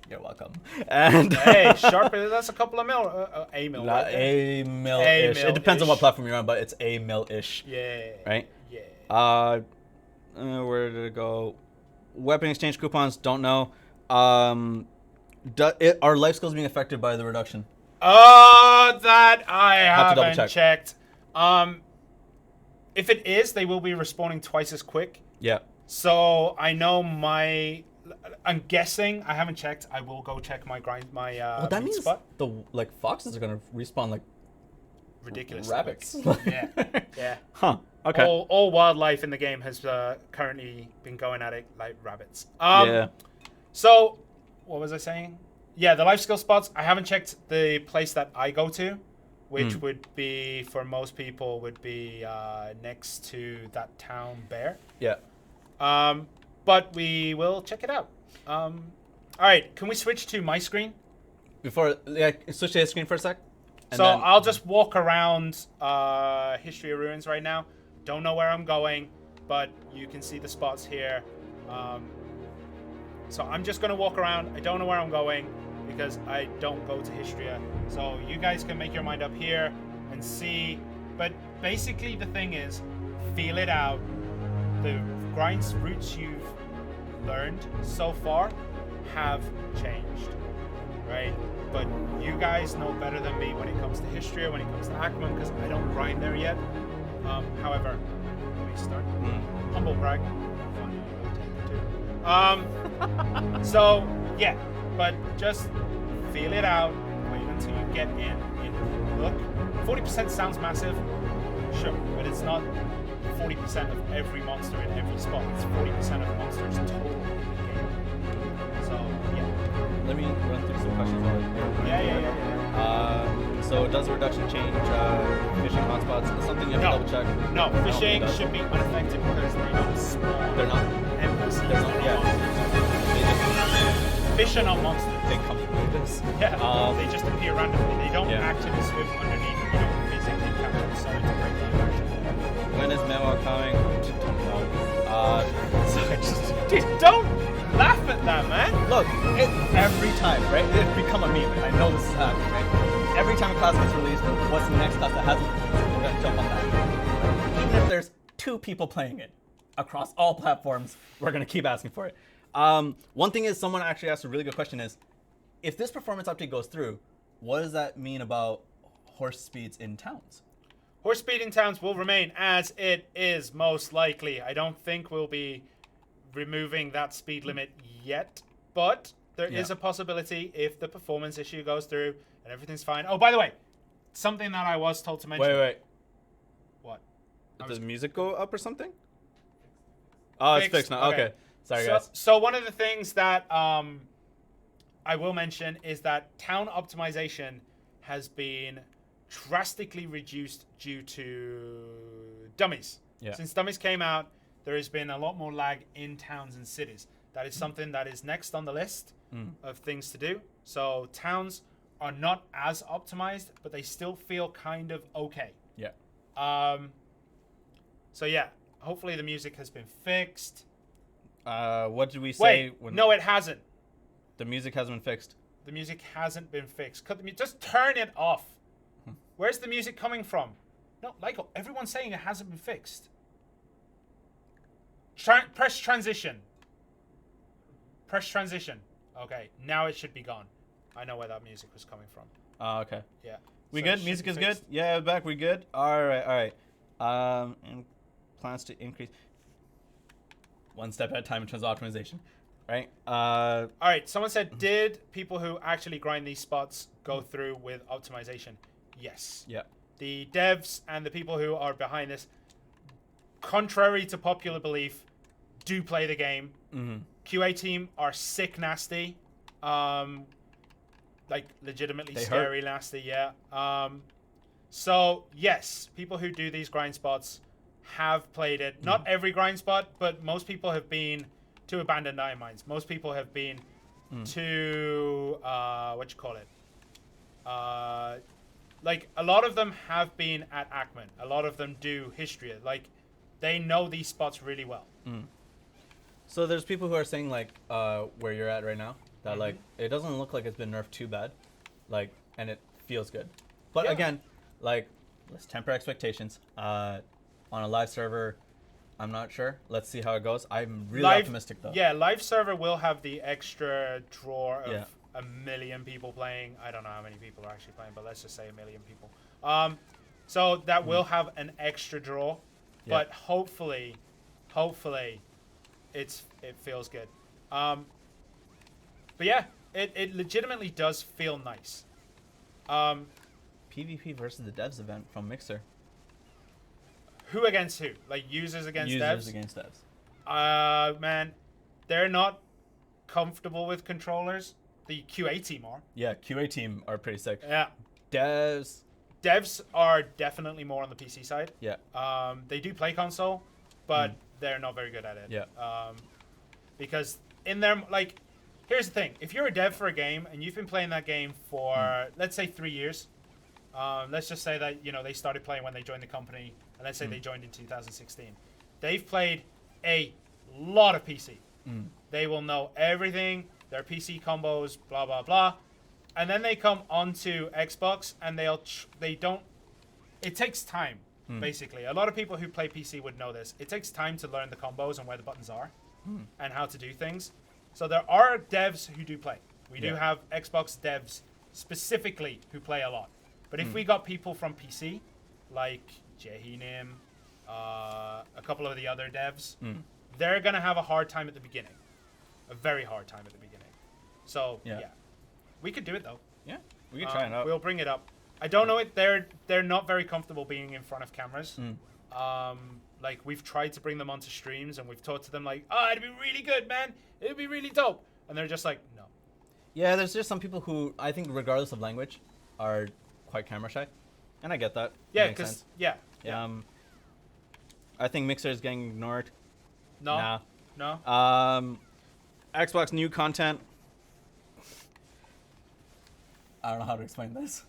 You're welcome. And hey, sharp, that's a couple of mil. A mil. Not right a mil-ish. It depends on what platform you're on, but it's a mil-ish. Yeah. Right? Yeah. Where did it go? Weapon exchange coupons, don't know. Are life skills being affected by the reduction? That I haven't check. checked. If it is, they will be respawning twice as quick. Yeah. So I know I'm guessing. I haven't checked. I will go check my well, that means spot. the foxes are gonna respawn like Ridiculous rabbits. Yeah. Huh. Okay. All wildlife in the game has currently been going at it like rabbits. Yeah. So, what was I saying? Yeah, the life skill spots. I haven't checked the place that I go to, which would be, for most people, would be next to that town bear. Yeah. But we will check it out. All right, can we switch to my screen? Before, switch to his screen for a sec. So I'll just walk around History of Ruins right now. Don't know where I'm going, but you can see the spots here. So I'm just going to walk around. I don't know where I'm going because I don't go to Histria. So you guys can make your mind up here and see. But basically the thing is, feel it out. The grinds routes you've learned so far have changed, right? But you guys know better than me when it comes to Histria, when it comes to Akman, because I don't grind there yet. However, let me start. Humble brag. So yeah, but just feel it out. Wait until you get in. Look, 40% sounds massive, sure, but it's not 40% of every monster in every spot. It's 40% of monsters total in the game. So yeah. Let me run through some questions. Yeah. So does the reduction change fishing hotspots? Is something you have to double check? No, fishing should be unaffected because they don't spawn. They're not. NPCs. They're not. Yeah. Fish are not monsters. They come from this. Yeah. They just appear randomly. They don't Yeah. actively swim underneath. You don't physically capture them. Sorry to break the immersion. When is memo coming? Sorry, dude, don't laugh at that, man. Look, every time, right? It's become a meme. I know this is happening, right? Every time a class gets released, what's the next class that hasn't been released? We're gonna jump on that. Right? Even if there's 2 people playing it across all platforms, we're gonna keep asking for it. One thing is, someone actually asked a really good question: is if this performance update goes through, what does that mean about horse speeds in towns? Horse speed in towns will remain as it is, most likely. I don't think we'll be removing that speed limit yet, but there is a possibility if the performance issue goes through and everything's fine. Oh, by the way, something that I was told to mention. Wait. What? Does the music go up or something? Oh, it's fixed now. Okay. Sorry, guys. So one of the things that I will mention is that town optimization has been drastically reduced due to dummies. Yeah. Since dummies came out, there has been a lot more lag in towns and cities. That is something that is next on the list of things to do. So towns are not as optimized, but they still feel kind of okay. Yeah. So yeah, hopefully the music has been fixed. What did we say? Wait, no, it hasn't. The music hasn't been fixed. The music hasn't been fixed. Just turn it off. Where's the music coming from? No, Lyko, everyone's saying it hasn't been fixed. Press transition. Press transition. Okay, now it should be gone. I know where that music was coming from. Okay. Yeah. We So good? it Music should is be good? fixed. Yeah, back. We good? All right. And plans to increase one step at a time in terms of optimization, right? All right, someone said, did people who actually grind these spots go through with optimization? Yes. Yeah. The devs and the people who are behind this, contrary to popular belief, do play the game. QA team are sick nasty. Like legitimately scary nasty, yeah. So yes, people who do these grind spots have played it. Not every grind spot, but most people have been to abandoned iron mines. Most people have been to what you call it? Like a lot of them have been at Ackman. A lot of them do history. Like they know these spots really well. So there's people who are saying like where you're at right now that like it doesn't look like it's been nerfed too bad, like, and it feels good. But again, like let's temper expectations. On a live server, I'm not sure. Let's see how it goes. I'm really optimistic though. Yeah, live server will have the extra draw of 1 million people playing. I don't know how many people are actually playing, but let's just say 1 million people. So that will have an extra draw, but hopefully, it feels good. But yeah, it legitimately does feel nice. PvP versus the devs event from Mixer. Who against who? Like users against devs? Users against devs. Man, they're not comfortable with controllers. The QA team are. Yeah, QA team are pretty sick. Yeah. Devs are definitely more on the PC side. Yeah. They do play console, but they're not very good at it. Yeah. Because in their, like, here's the thing. If you're a dev for a game and you've been playing that game for, let's say 3 years, let's just say that, you know, they started playing when they joined the company, and let's say they joined in 2016. They've played a lot of PC. They will know everything, their PC combos, blah, blah, blah. And then they come onto Xbox and they don't, it takes time, basically. A lot of people who play PC would know this. It takes time to learn the combos and where the buttons are and how to do things. So there are devs who do play. We do have Xbox devs specifically who play a lot. But if we got people from PC, like Jehinim, a couple of the other devs, they're going to have a hard time at the beginning. A very hard time at the beginning. So, yeah. We could do it, though. Yeah, we could try it out. We'll bring it up. I don't know it. They're not very comfortable being in front of cameras. Like, we've tried to bring them onto streams, and we've talked to them like, oh, it'd be really good, man. It'd be really dope. And they're just like, no. Yeah, there's just some people who, I think, regardless of language, are quite camera shy, and I get that. Yeah, Makes because sense. yeah. I think Mixer is getting ignored. No. Xbox new content. I don't know how to explain this.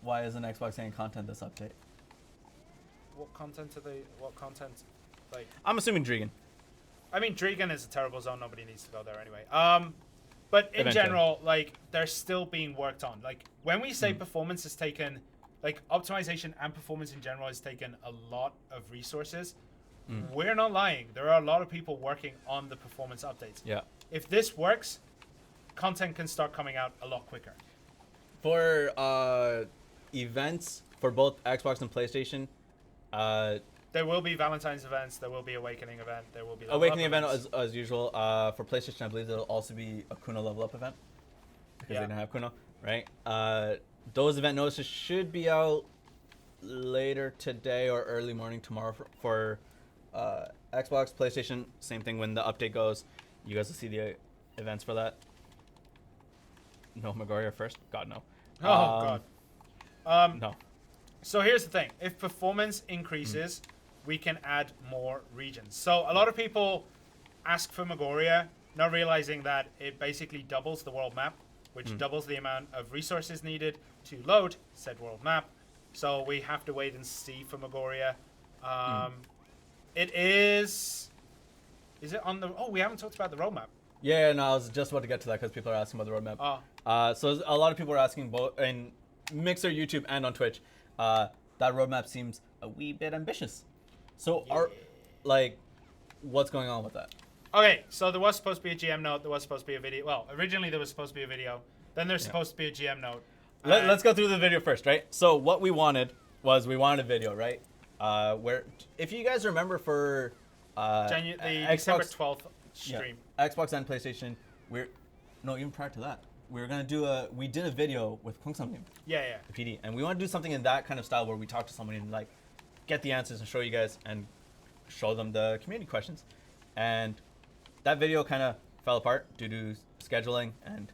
Why isn't Xbox getting content this update? What content are they? What content? Like, I'm assuming Dragon. I mean, Dragon is a terrible zone. Nobody needs to go there anyway. But in Eventually. general, like, they're still being worked on. Like, when we say performance has taken, like, optimization and performance in general has taken a lot of resources, we're not lying. There are a lot of people working on the performance updates. Yeah. If this works, content can start coming out a lot quicker. For events for both Xbox and PlayStation, There will be Valentine's events. There will be Awakening event. There will be Awakening event as usual. For PlayStation, I believe there'll also be a Kuno level up event because they don't have Kuno, right? Those event notices should be out later today or early morning tomorrow for Xbox, PlayStation. Same thing when the update goes. You guys will see the events for that. No, Magoria first? God, no. God. No. So here's the thing. If performance increases, we can add more regions. So a lot of people ask for Magoria, not realizing that it basically doubles the world map, which doubles the amount of resources needed to load said world map. So we have to wait and see for Magoria. It is... Is it on the... Oh, we haven't talked about the roadmap. Yeah, no, I was just about to get to that because people are asking about the roadmap. So a lot of people are asking both in Mixer, YouTube, and on Twitch. That roadmap seems a wee bit ambitious. So, what's going on with that? Okay, so there was supposed to be a GM note. There was supposed to be a video. Well, originally there was supposed to be a video. Then there's supposed to be a GM note. Let's go through the video first, right? So what we wanted was a video, right? Where, if you guys remember for the December 12th stream. Xbox and PlayStation, even prior to that, we did a video with Kung Samlim. Yeah. The PD, and we want to do something in that kind of style where we talk to somebody and like get the answers and show you guys and show them the community questions. And that video kind of fell apart due to scheduling and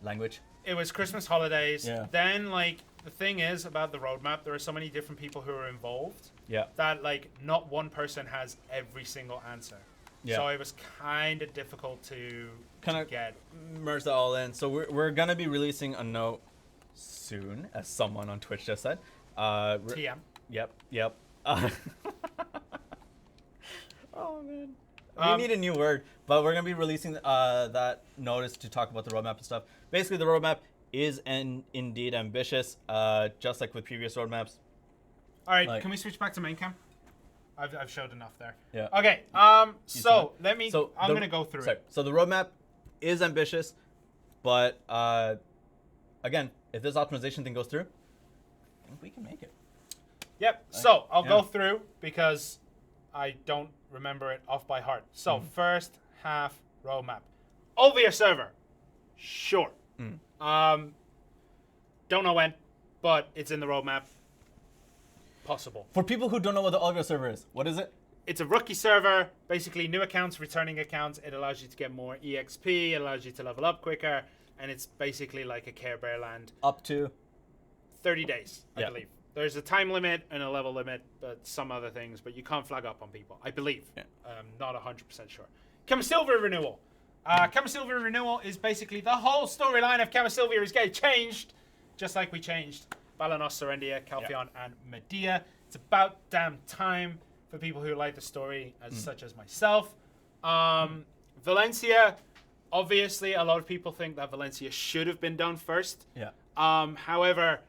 language. It was Christmas holidays. Yeah. Then, the thing is about the roadmap, there are so many different people who are involved. Yeah. That, not one person has every single answer. Yeah. So it was kind of difficult to get. Merge that all in. So we're going to be releasing a note soon, as someone on Twitch just said. TM. Yep. Oh, man. We need a new word, but we're going to be releasing that notice to talk about the roadmap and stuff. Basically, the roadmap is indeed ambitious, just like with previous roadmaps. All right, can we switch back to main cam? I've showed enough there. Yeah. Okay, I'm going to go through it. So the roadmap is ambitious, but again, if this optimization thing goes through, I think we can make it. Yep, so I'll go through because I don't remember it off by heart. So first half roadmap. Over your server. Sure. Don't know when, but it's in the roadmap. Possible. For people who don't know what the Olga server is, what is it? It's a rookie server. Basically, new accounts, returning accounts. It allows you to get more EXP. It allows you to level up quicker. And it's basically like a Care Bear land. Up to 30 days, I believe. There's a time limit and a level limit, but some other things. But you can't flag up on people, I believe. Yeah. Not 100% sure. Camasylvia renewal. Camasylvia renewal is basically the whole storyline of Camasylvia is getting changed, just like we changed Balanos, Serendia, Calpheon, and Medea. It's about damn time for people who like the story, such as myself. Valencia, obviously, a lot of people think that Valencia should have been done first. Yeah. However,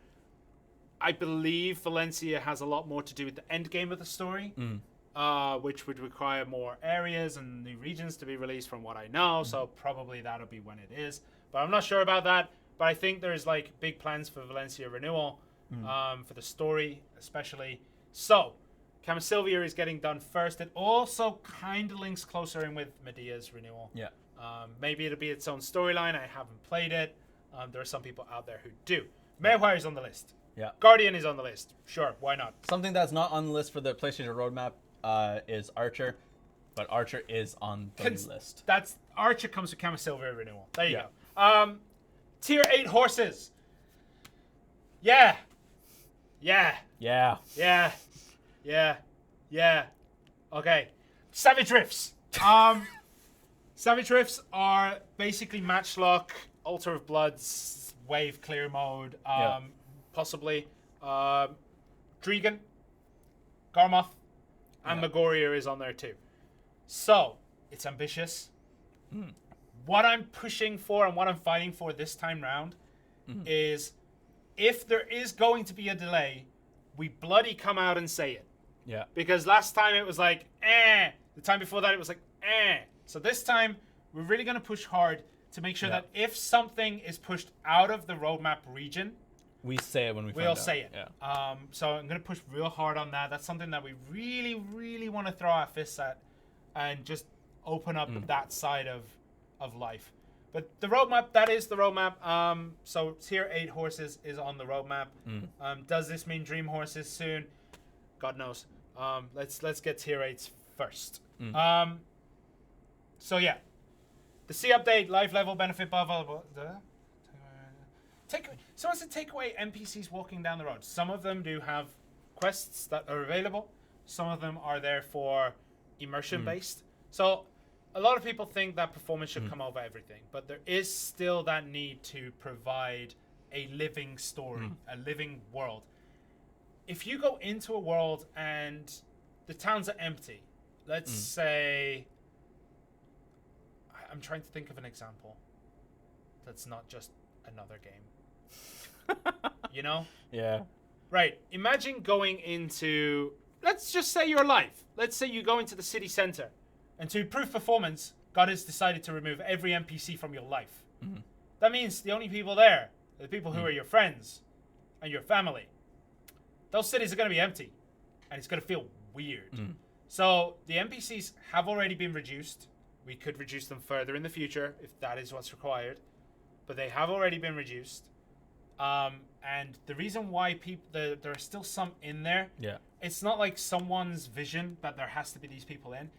I believe Valencia has a lot more to do with the end game of the story, which would require more areas and new regions to be released from what I know. So probably that'll be when it is. But I'm not sure about that. But I think there's big plans for Valencia renewal, for the story especially. So Camasylvia is getting done first. It also kind of links closer in with Medea's renewal. Yeah. Maybe it'll be its own storyline. I haven't played it. There are some people out there who do. Mayweather is on the list. Yeah. Guardian is on the list. Sure, why not? Something that's not on the list for the PlayStation roadmap is Archer, but Archer is on the list. Archer comes with Camasylvia renewal. There you go. Tier 8 horses. Yeah. Yeah. Yeah. Yeah. Yeah. Yeah. Okay. Savage Rifts. Savage Rifts are basically Matchlock, Altar of Bloods, Wave Clear mode, possibly. Dregan, Garmoth, and Magoria is on there too. So, it's ambitious. What I'm pushing for and what I'm fighting for this time round is if there is going to be a delay, we bloody come out and say it. Yeah. Because last time it was like, eh. The time before that it was like, eh. So this time, we're really going to push hard to make sure that if something is pushed out of the roadmap region, we say it when we'll say it. Yeah. So I'm going to push real hard on that. That's something that we really, really want to throw our fists at and just open up that side of life. But the roadmap, that is the roadmap. So tier 8 horses is on the roadmap. Does this mean dream horses soon? God knows. Let's get tier 8s first. So yeah. The C update, life level, benefit, blah, blah, blah. Someone said take away NPCs walking down the road. Some of them do have quests that are available. Some of them are there for immersion based. So a lot of people think that performance should come over everything, but there is still that need to provide a living story, a living world. If you go into a world and the towns are empty, let's say, I'm trying to think of an example that's not just another game. You know? Yeah. Right. Imagine going into, let's just say your life. Let's say you go into the city center, and to improve performance, God has decided to remove every NPC from your life. That means the only people there are the people who are your friends and your family. Those cities are going to be empty, and it's going to feel weird. So the NPCs have already been reduced. We could reduce them further in the future if that is what's required, but they have already been reduced. And the reason why there are still some in there, it's not like someone's vision that there has to be these people in.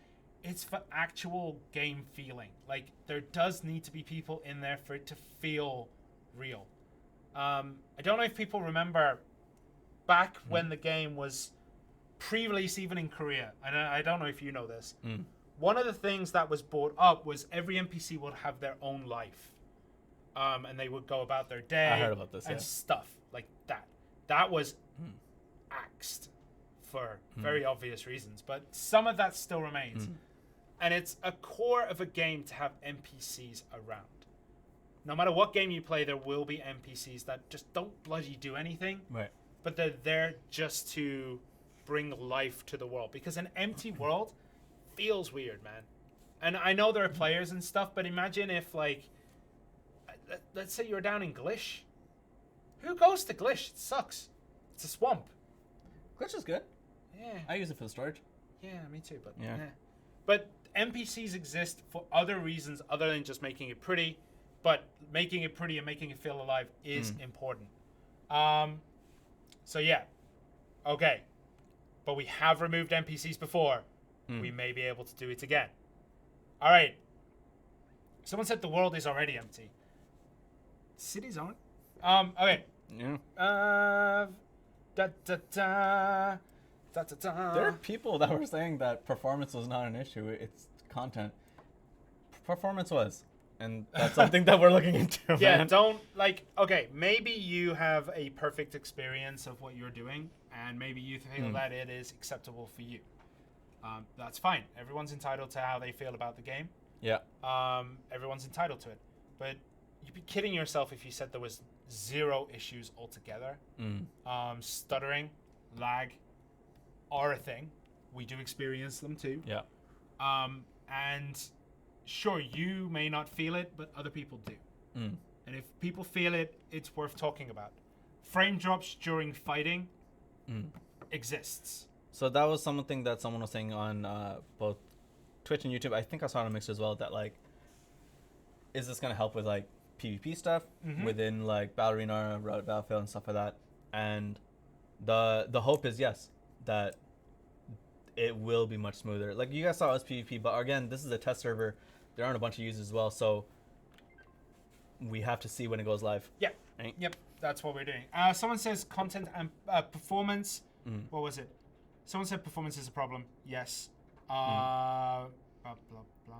It's for actual game feeling. Like, there does need to be people in there for it to feel real. I don't know if people remember back when the game was pre-release, even in Korea. I don't know if you know this. One of the things that was brought up was every NPC would have their own life. And they would go about their day. I heard about this, and stuff like that. That was axed for very obvious reasons, but some of that still remains. And it's a core of a game to have NPCs around. No matter what game you play, there will be NPCs that just don't bloody do anything. Right. But they're there just to bring life to the world. Because an empty world feels weird, man. And I know there are players and stuff, but imagine if, like, let's say you're down in Glish. Who goes to Glish? It sucks. It's a swamp. Glitch is good. Yeah. I use it for the storage. Yeah, me too. But yeah. But NPCs exist for other reasons other than just making it pretty. But making it pretty and making it feel alive is important. So yeah. Okay. But we have removed NPCs before. We may be able to do it again. All right. Someone said the world is already empty. Cities aren't. Okay. Yeah. There are people that were saying that performance was not an issue. It's content. Performance was. And that's something that we're looking into, yeah, man. don't, like, okay, maybe you have a perfect experience of what you're doing, and maybe you feel that it is acceptable for you. That's fine. Everyone's entitled to how they feel about the game. Yeah. Everyone's entitled to it. But you'd be kidding yourself if you said there was 0 issues altogether. Stuttering, lag are a thing. We do experience them too. Yeah. And sure, you may not feel it, but other people do. And if people feel it, it's worth talking about. Frame drops during fighting exists. So that was something that someone was saying on both Twitch and YouTube. I think I saw it on Mixer as well, that, like, is this going to help with, like, PvP stuff within, like, Battle Arena, Battlefield, and stuff like that? And the hope is, yes, that it will be much smoother. Like, you guys saw us PvP, but again, this is a test server. There aren't a bunch of users as well, so we have to see when it goes live. Yeah. Right? Yep. that's what we're doing. Someone says content and performance. What was it? Someone said performance is a problem. Yes. Blah, blah, blah.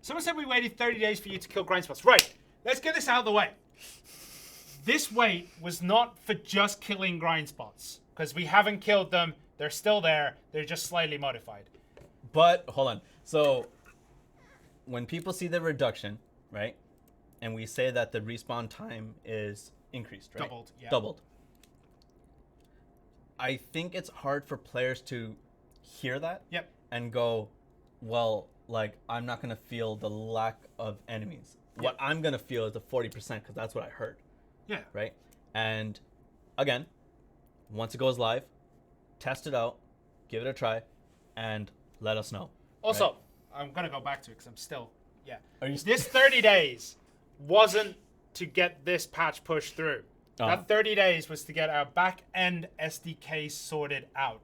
Someone said we waited 30 days for you to kill grind spots. Right. Let's get this out of the way. This wait was not for just killing grind spots. Because we haven't killed them. They're still there. They're just slightly modified. But, hold on. So, when people see the reduction, right? And we say that the respawn time is increased, right? Doubled, yeah. Doubled. I think it's hard for players to hear that. Yep. And go, well, like, I'm not going to feel the lack of enemies. Yep. What I'm going to feel is the 40% because that's what I heard. Yeah. Right? And, again, once it goes live, test it out, give it a try, and let us know. Also, right? I'm going to go back to it because I'm still, yeah. Are you this 30 days wasn't to get this patch pushed through. That 30 days was to get our back-end SDK sorted out.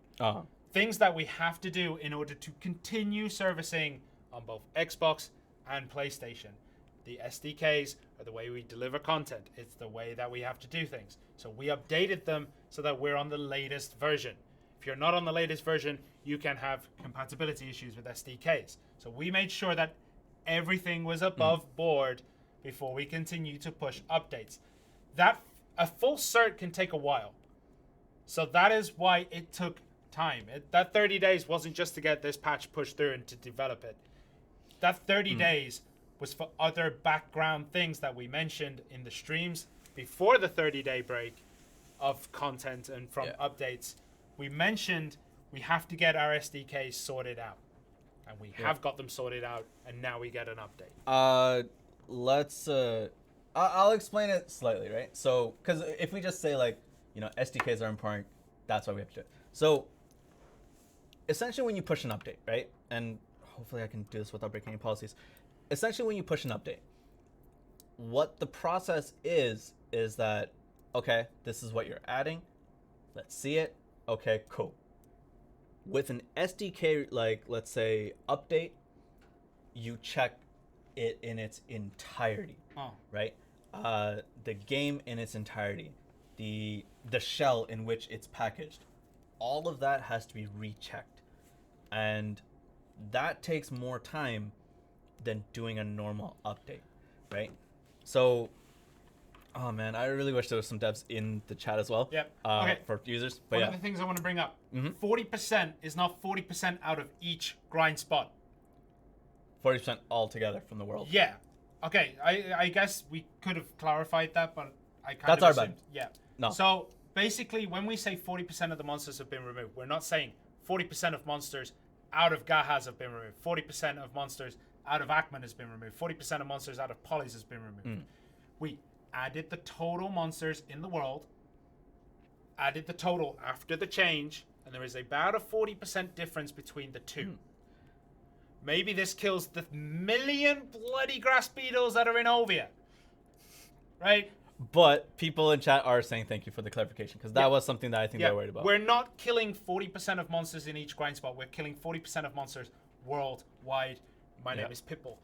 Things that we have to do in order to continue servicing on both Xbox and PlayStation. The SDKs are the way we deliver content. It's the way that we have to do things. So we updated them so that we're on the latest version. If you're not on the latest version, you can have compatibility issues with SDKs. So we made sure that everything was above board before we continue to push updates. A full cert can take a while. So that is why it took time. That 30 days wasn't just to get this patch pushed through and to develop it. That 30 days was for other background things that we mentioned in the streams before the 30-day break of content and from updates. We mentioned we have to get our SDKs sorted out. And we have got them sorted out, and now we get an update. I'll explain it slightly, right? So, because if we just say, like, you know, SDKs are important, that's why we have to do it. So, essentially when you push an update, right? And hopefully I can do this without breaking any policies. Essentially when you push an update, what the process is that, okay, this is what you're adding. Let's see it. Okay, cool. With an SDK, like, let's say, update, you check it in its entirety, right? The game in its entirety, the shell in which it's packaged, all of that has to be rechecked, and that takes more time than doing a normal update, right? So, oh man, I really wish there was some devs in the chat as well. Yep. For users. But One of the things I want to bring up, 40% is not 40% out of each grind spot. 40% altogether from the world. Yeah. Okay, I guess we could have clarified that, but I kind That's of our assumed. bad. Yeah. No. So basically, when we say 40% of the monsters have been removed, we're not saying 40% of monsters out of Gahaz have been removed. 40% of monsters out of Ackman has been removed. 40% of monsters out of Polys has been removed. We added the total monsters in the world, added the total after the change, and there is about a 40% difference between the two. Maybe this kills the million bloody grass beetles that are in Ovia. Right? But people in chat are saying thank you for the clarification, because that was something that I think they were worried about. We're not killing 40% of monsters in each grind spot. We're killing 40% of monsters worldwide. My name is Pitbull.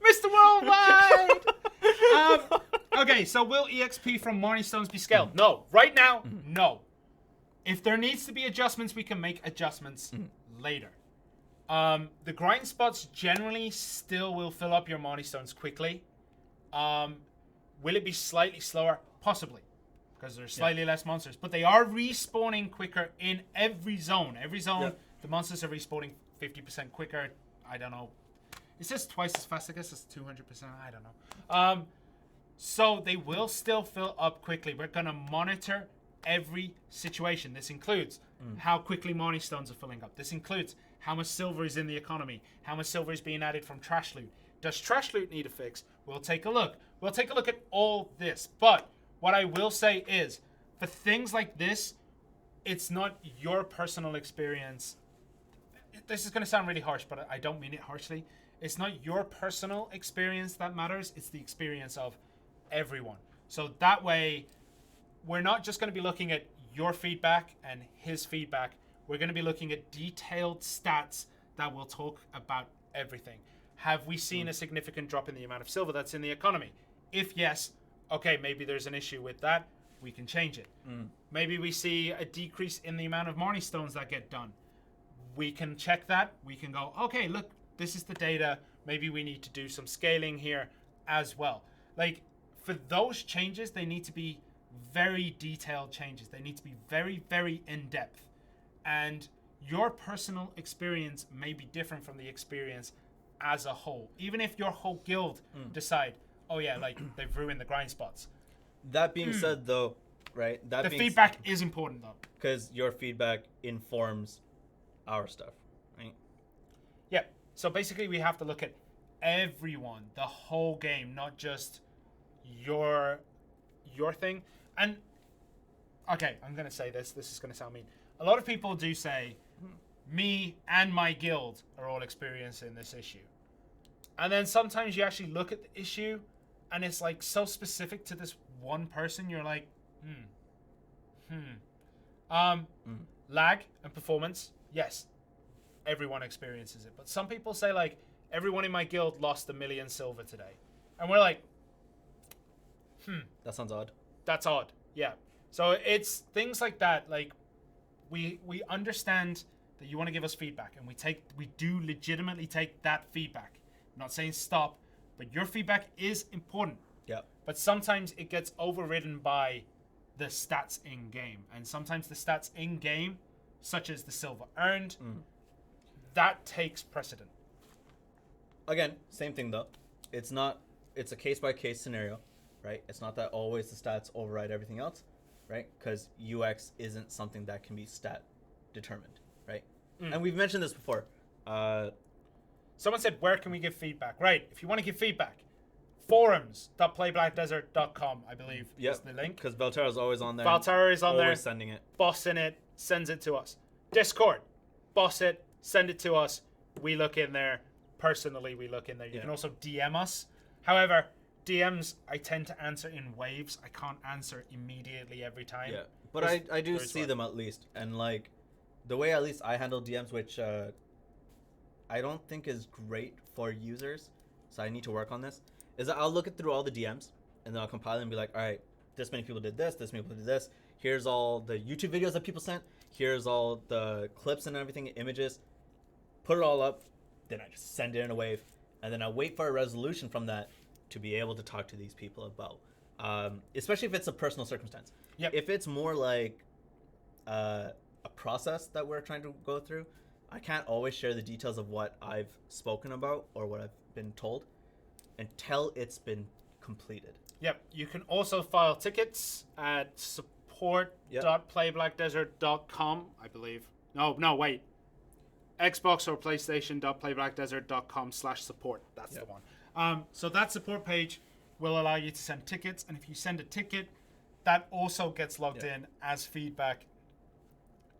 Mr. Worldwide! Okay, so will EXP from Marnie Stones be scaled? No. Right now, no. If there needs to be adjustments, we can make adjustments later. The grind spots generally still will fill up your Marnie Stones quickly. Will it be slightly slower? Possibly. Because there's slightly less monsters. But they are respawning quicker in every zone. Every zone, the monsters are respawning 50% quicker. I don't know. It says twice as fast. I guess it's 200%. I don't know. So they will still fill up quickly. We're going to monitor every situation. This includes how quickly Marnie Stones are filling up. This includes how much silver is in the economy. How much silver is being added from trash loot. Does trash loot need a fix? We'll take a look. We'll take a look at all this. But what I will say is, for things like this, it's not your personal experience. This is going to sound really harsh, but I don't mean it harshly. It's not your personal experience that matters. It's the experience of everyone. So that way, we're not just going to be looking at your feedback and his feedback. We're going to be looking at detailed stats that will talk about everything. Have we seen a significant drop in the amount of silver that's in the economy? If yes, okay, maybe there's an issue with that. We can change it. Maybe we see a decrease in the amount of Marnie stones that get done. We can check that. We can go, okay, look, this is the data. Maybe we need to do some scaling here as well. Like, for those changes, they need to be very detailed changes. They need to be very, very in-depth. And your personal experience may be different from the experience as a whole. Even if your whole guild decide, oh yeah, like, they've ruined the grind spots. That being said, though, right? The feedback is important, though. Because your feedback informs our stuff, right? Yeah. So basically, we have to look at everyone, the whole game, not just your thing. And okay, I'm gonna say this. This is gonna sound mean. A lot of people do say, me and my guild are all experiencing this issue. And then sometimes you actually look at the issue, and it's like so specific to this one person. You're like, lag and performance. Yes, everyone experiences it. But some people say, like, everyone in my guild lost 1 million silver today. And we're like, That sounds odd. That's odd. Yeah. So it's things like that. Like, we understand that you want to give us feedback, and we do legitimately take that feedback. I'm not saying stop, but your feedback is important. Yeah. But sometimes it gets overridden by the stats in game, and sometimes the stats in game, such as the silver earned, that takes precedent. Again, same thing though. It's a case by case scenario, right? It's not that always the stats override everything else, right? Because UX isn't something that can be stat determined, right? And we've mentioned this before. Someone said, where can we give feedback? Right. If you want to give feedback, forums.playblackdesert.com, I believe, is the link. Because Valterra's always on there. Valterra is on there. Always sending it. Bossing it, sends it to us. Discord, boss it, send it to us. We look in there. Personally, we look in there. You can also DM us. However, DMs, I tend to answer in waves. I can't answer immediately every time. Yeah, but I do see them at least. And, like, the way at least I handle DMs, which I don't think is great for users, so I need to work on this, is that I'll look through all the DMs, and then I'll compile them and be like, all right, this many people did this many people did this. Here's all the YouTube videos that people sent. Here's all the clips and everything, images. Put it all up. Then I just send it in a wave. And then I wait for a resolution from that to be able to talk to these people about. Especially if it's a personal circumstance. Yep. If it's more like a process that we're trying to go through, I can't always share the details of what I've spoken about or what I've been told until it's been completed. Yep. You can also file tickets at support.playblackdesert.com, I believe. No, wait. Xbox or PlayStation.playblackdesert.com/support. That's the one. So that support page will allow you to send tickets, and if you send a ticket, that also gets logged in as feedback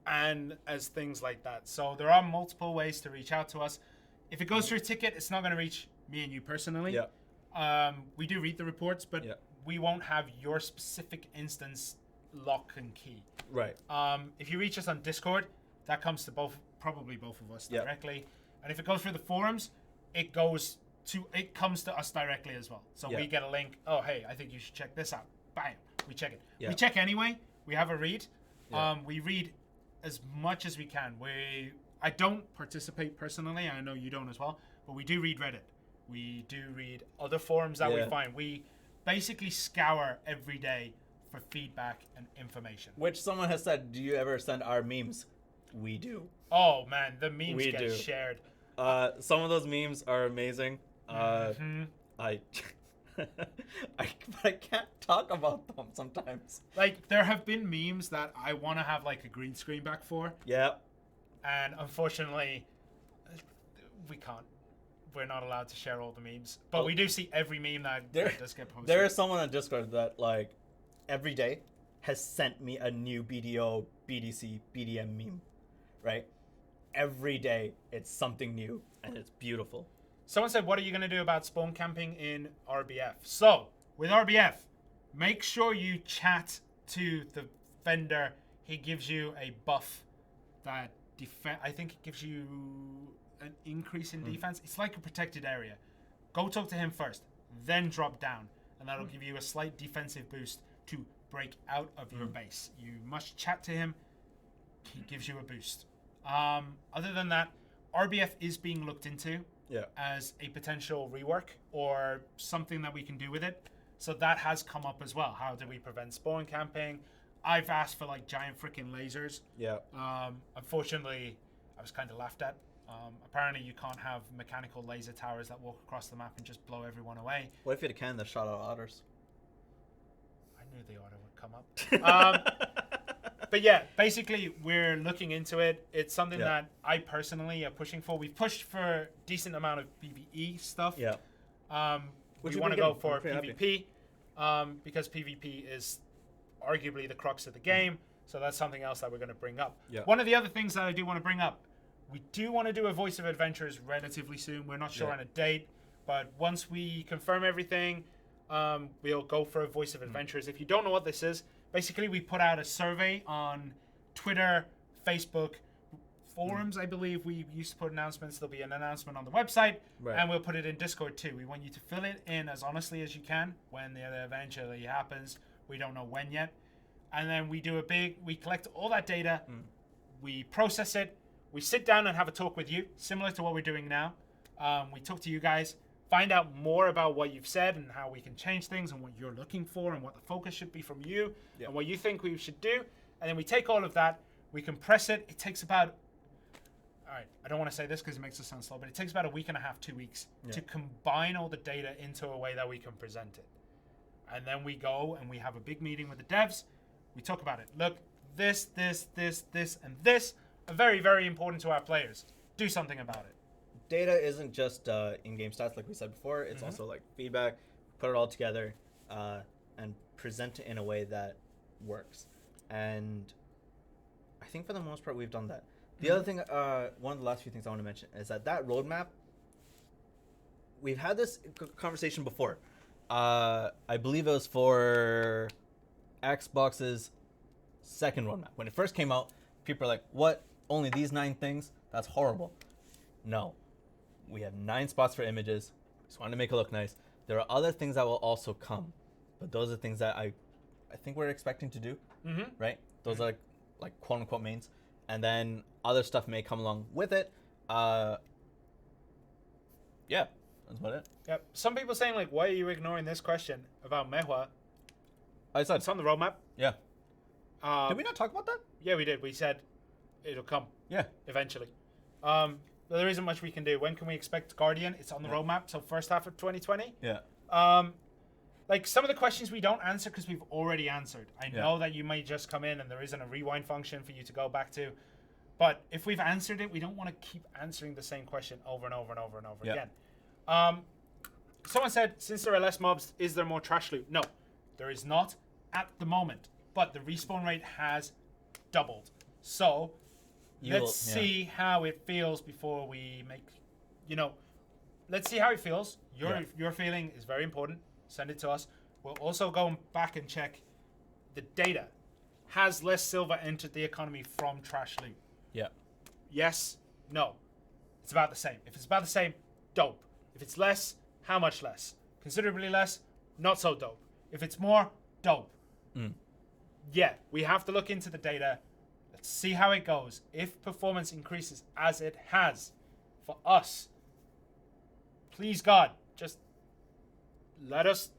and as things like that. So there are multiple ways to reach out to us. If it goes through a ticket, it's not going to reach me and you personally. Yeah. We do read the reports, but we won't have your specific instance lock and key. Right. If you reach us on Discord, that comes to probably both of us directly. And if it goes through the forums, it comes to us directly as well. So we get a link. Oh, hey, I think you should check this out. Bam, we check it. We check anyway. We have a read. We read as much as we can. I don't participate personally. I know you don't as well, but we do read Reddit. We do read other forums that we find. We basically scour every day for feedback and information. Which someone has said, do you ever send our memes? We do. Oh man, the memes get shared. Some of those memes are amazing. I can't talk about them sometimes. Like, there have been memes that I want to have like a green screen back for. Yeah. And unfortunately, we can't. We're not allowed to share all the memes. But we do see every meme that does get posted. There is someone on Discord that, like, every day has sent me a new BDO, BDC, BDM meme. Right? Every day it's something new and it's beautiful. Someone said, what are you going to do about spawn camping in RBF? So, with RBF, make sure you chat to the vendor. He gives you a buff that I think it gives you an increase in defense. It's like a protected area. Go talk to him first, then drop down, and that'll give you a slight defensive boost to break out of your base. You must chat to him. He gives you a boost. Other than that, RBF is being looked into as a potential rework or something that we can do with it. So that has come up as well. How do we prevent spawn camping? I've asked for like giant freaking lasers. Yeah. Unfortunately, I was kind of laughed at. Apparently, you can't have mechanical laser towers that walk across the map and just blow everyone away. What if you had a cannon that shot out otters? I knew the order would come up. But yeah, basically, we're looking into it. It's something that I personally are pushing for. We've pushed for a decent amount of PvE stuff. Yeah. We want to go for PvP because PvP is arguably the crux of the game. So that's something else that we're going to bring up. Yeah. One of the other things that I do want to bring up, we do want to do a Voice of Adventures relatively soon. We're not sure on a date, but once we confirm everything, we'll go for a Voice of Adventures. If you don't know what this is, basically we put out a survey on Twitter, Facebook, forums, I believe. We used to put announcements. There'll be an announcement on the website, and we'll put it in Discord too. We want you to fill it in as honestly as you can when it eventually happens. We don't know when yet. And then we collect all that data, we process it, we sit down and have a talk with you, similar to what we're doing now. We talk to you guys, find out more about what you've said and how we can change things and what you're looking for and what the focus should be from you and what you think we should do. And then we take all of that, we compress it. It takes about, all right, I don't want to say this because it makes us sound slow, but it takes about a week and a half, 2 weeks to combine all the data into a way that we can present it. And then we go and we have a big meeting with the devs. We talk about it. Look, this, and this are very, very important to our players. Do something about it. Data isn't just in-game stats, like we said before. It's also like feedback. Put it all together and present it in a way that works. And I think for the most part, we've done that. The other thing, one of the last few things I want to mention is that roadmap, we've had this conversation before. I believe it was for Xbox's second roadmap. When it first came out, people are like, what? Only these 9 things? That's horrible. No. We have 9 spots for images. Just wanted to make it look nice. There are other things that will also come. But those are things that I think we're expecting to do. Right? Those are like quote unquote mains. And then other stuff may come along with it. Yeah. That's about it. Yep. Some people saying like, why are you ignoring this question about Mehua? I said It's on the roadmap. Yeah. Did we not talk about that? Yeah, we did. We said it'll come. Yeah. Eventually. But there isn't much we can do. When can we expect Guardian? It's on the roadmap, so first half of 2020. Yeah. Like some of the questions we don't answer because we've already answered. I know that you might just come in and there isn't a rewind function for you to go back to. But if we've answered it, we don't want to keep answering the same question over and over and over and over again. Someone said, since there are less mobs, is there more trash loot? No, there is not at the moment. But the respawn rate has doubled. So let's see how it feels before we make, let's see how it feels. Your feeling is very important. Send it to us. We'll also go back and check the data. Has less silver entered the economy from trash loot? Yeah. Yes, no. It's about the same. If it's about the same, dope. If it's less, how much less? Considerably less, not so dope. If it's more, dope. Yeah, we have to look into the data. Let's see how it goes. If performance increases as it has for us, please God, just let us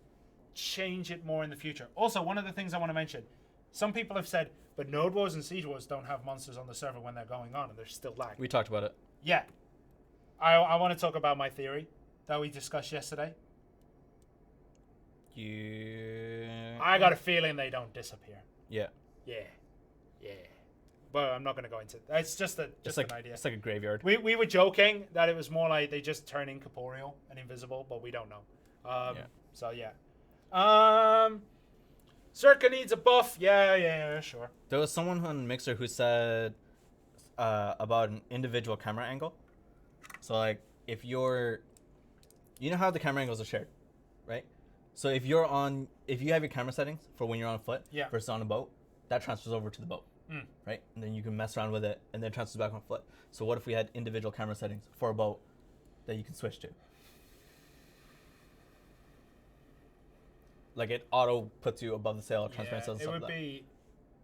change it more in the future. Also, one of the things I want to mention, some people have said, but Node Wars and Siege Wars don't have monsters on the server when they're going on and there's still lag. We talked about it. Yeah. I want to talk about my theory that we discussed yesterday. I got a feeling they don't disappear. Yeah. But I'm not going to go into it. It's just an idea. It's like a graveyard. We were joking that it was more like they just turn incorporeal and invisible, but we don't know. So yeah. Circa needs a buff. Yeah, sure. There was someone on Mixer who said about an individual camera angle. So like if you know how the camera angles are shared, right? So if you have your camera settings for when you're on foot versus on a boat, that transfers over to the boat. right? And then you can mess around with it, and then it transfers back on foot. So what if we had individual camera settings for a boat that you can switch to? Like it auto puts you above the sail, transparency, and it stuff would like that. be.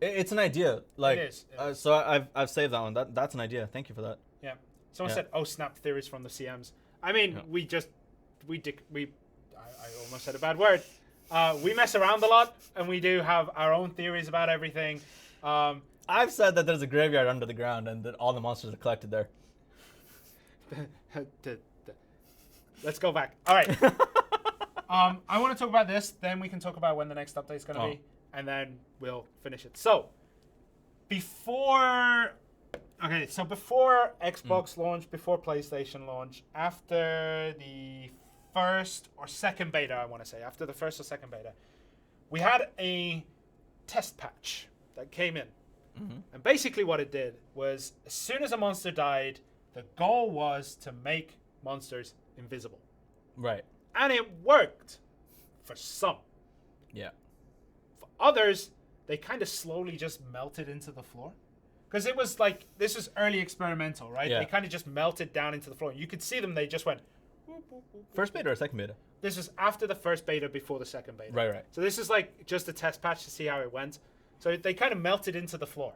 It's an idea. Like, It is. So I've saved that one. That's an idea. Thank you for that. Yeah. Someone Yeah. said, "Oh, snap theories from the CMs." I mean, Yeah. I almost said a bad word. We mess around a lot, and we do have our own theories about everything. I've said that there's a graveyard under the ground and that all the monsters are collected there. Let's go back. All right. I want to talk about this. Then we can talk about when the next update is going to be, and then we'll finish it. So, before Xbox launch, before PlayStation launch, after the first or second beta, I want to say, after the first or second beta, we had a test patch that came in. Mm-hmm. And basically what it did was, as soon as a monster died, the goal was to make monsters invisible. Right. And it worked for some. Yeah. For others, they kind of slowly just melted into the floor. Because it was like, this was early experimental, right? Yeah. They kind of just melted down into the floor. You could see them, they just went... whoop, whoop, whoop, First beta or second beta? This is after the first beta, before the second beta. Right. So this is like just a test patch to see how it went. So they kind of melted into the floor.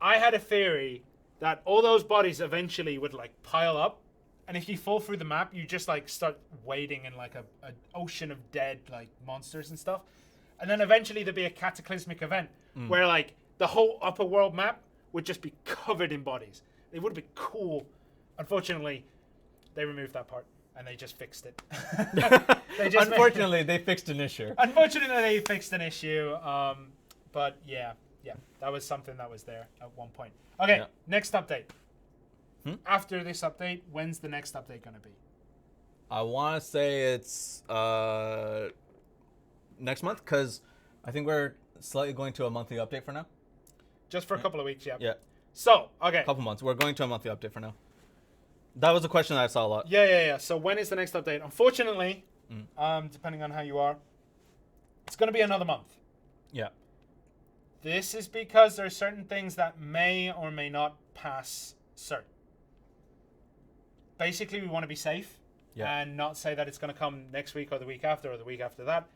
I had a theory that all those bodies eventually would like pile up, and if you fall through the map, you just like start wading in like an ocean of dead like monsters and stuff, and then eventually there'd be a cataclysmic event where like the whole upper world map would just be covered in bodies. It would be cool. Unfortunately, they removed that part and they just fixed it. Unfortunately, they fixed an issue. Unfortunately, they fixed an issue. But yeah, that was something that was there at one point. Okay, Yeah. Next update. After this update, when's the next update going to be? I want to say it's next month, because I think we're slightly going to a monthly update for now. Just for a couple of weeks, yeah. Yeah. So, okay. Couple months. We're going to a monthly update for now. That was a question that I saw a lot. Yeah. So when is the next update? Unfortunately, depending on how you are, it's going to be another month. Yeah. This is because there are certain things that may or may not pass cert. Basically, we want to be safe and not say that it's going to come next week or the week after or the week after that.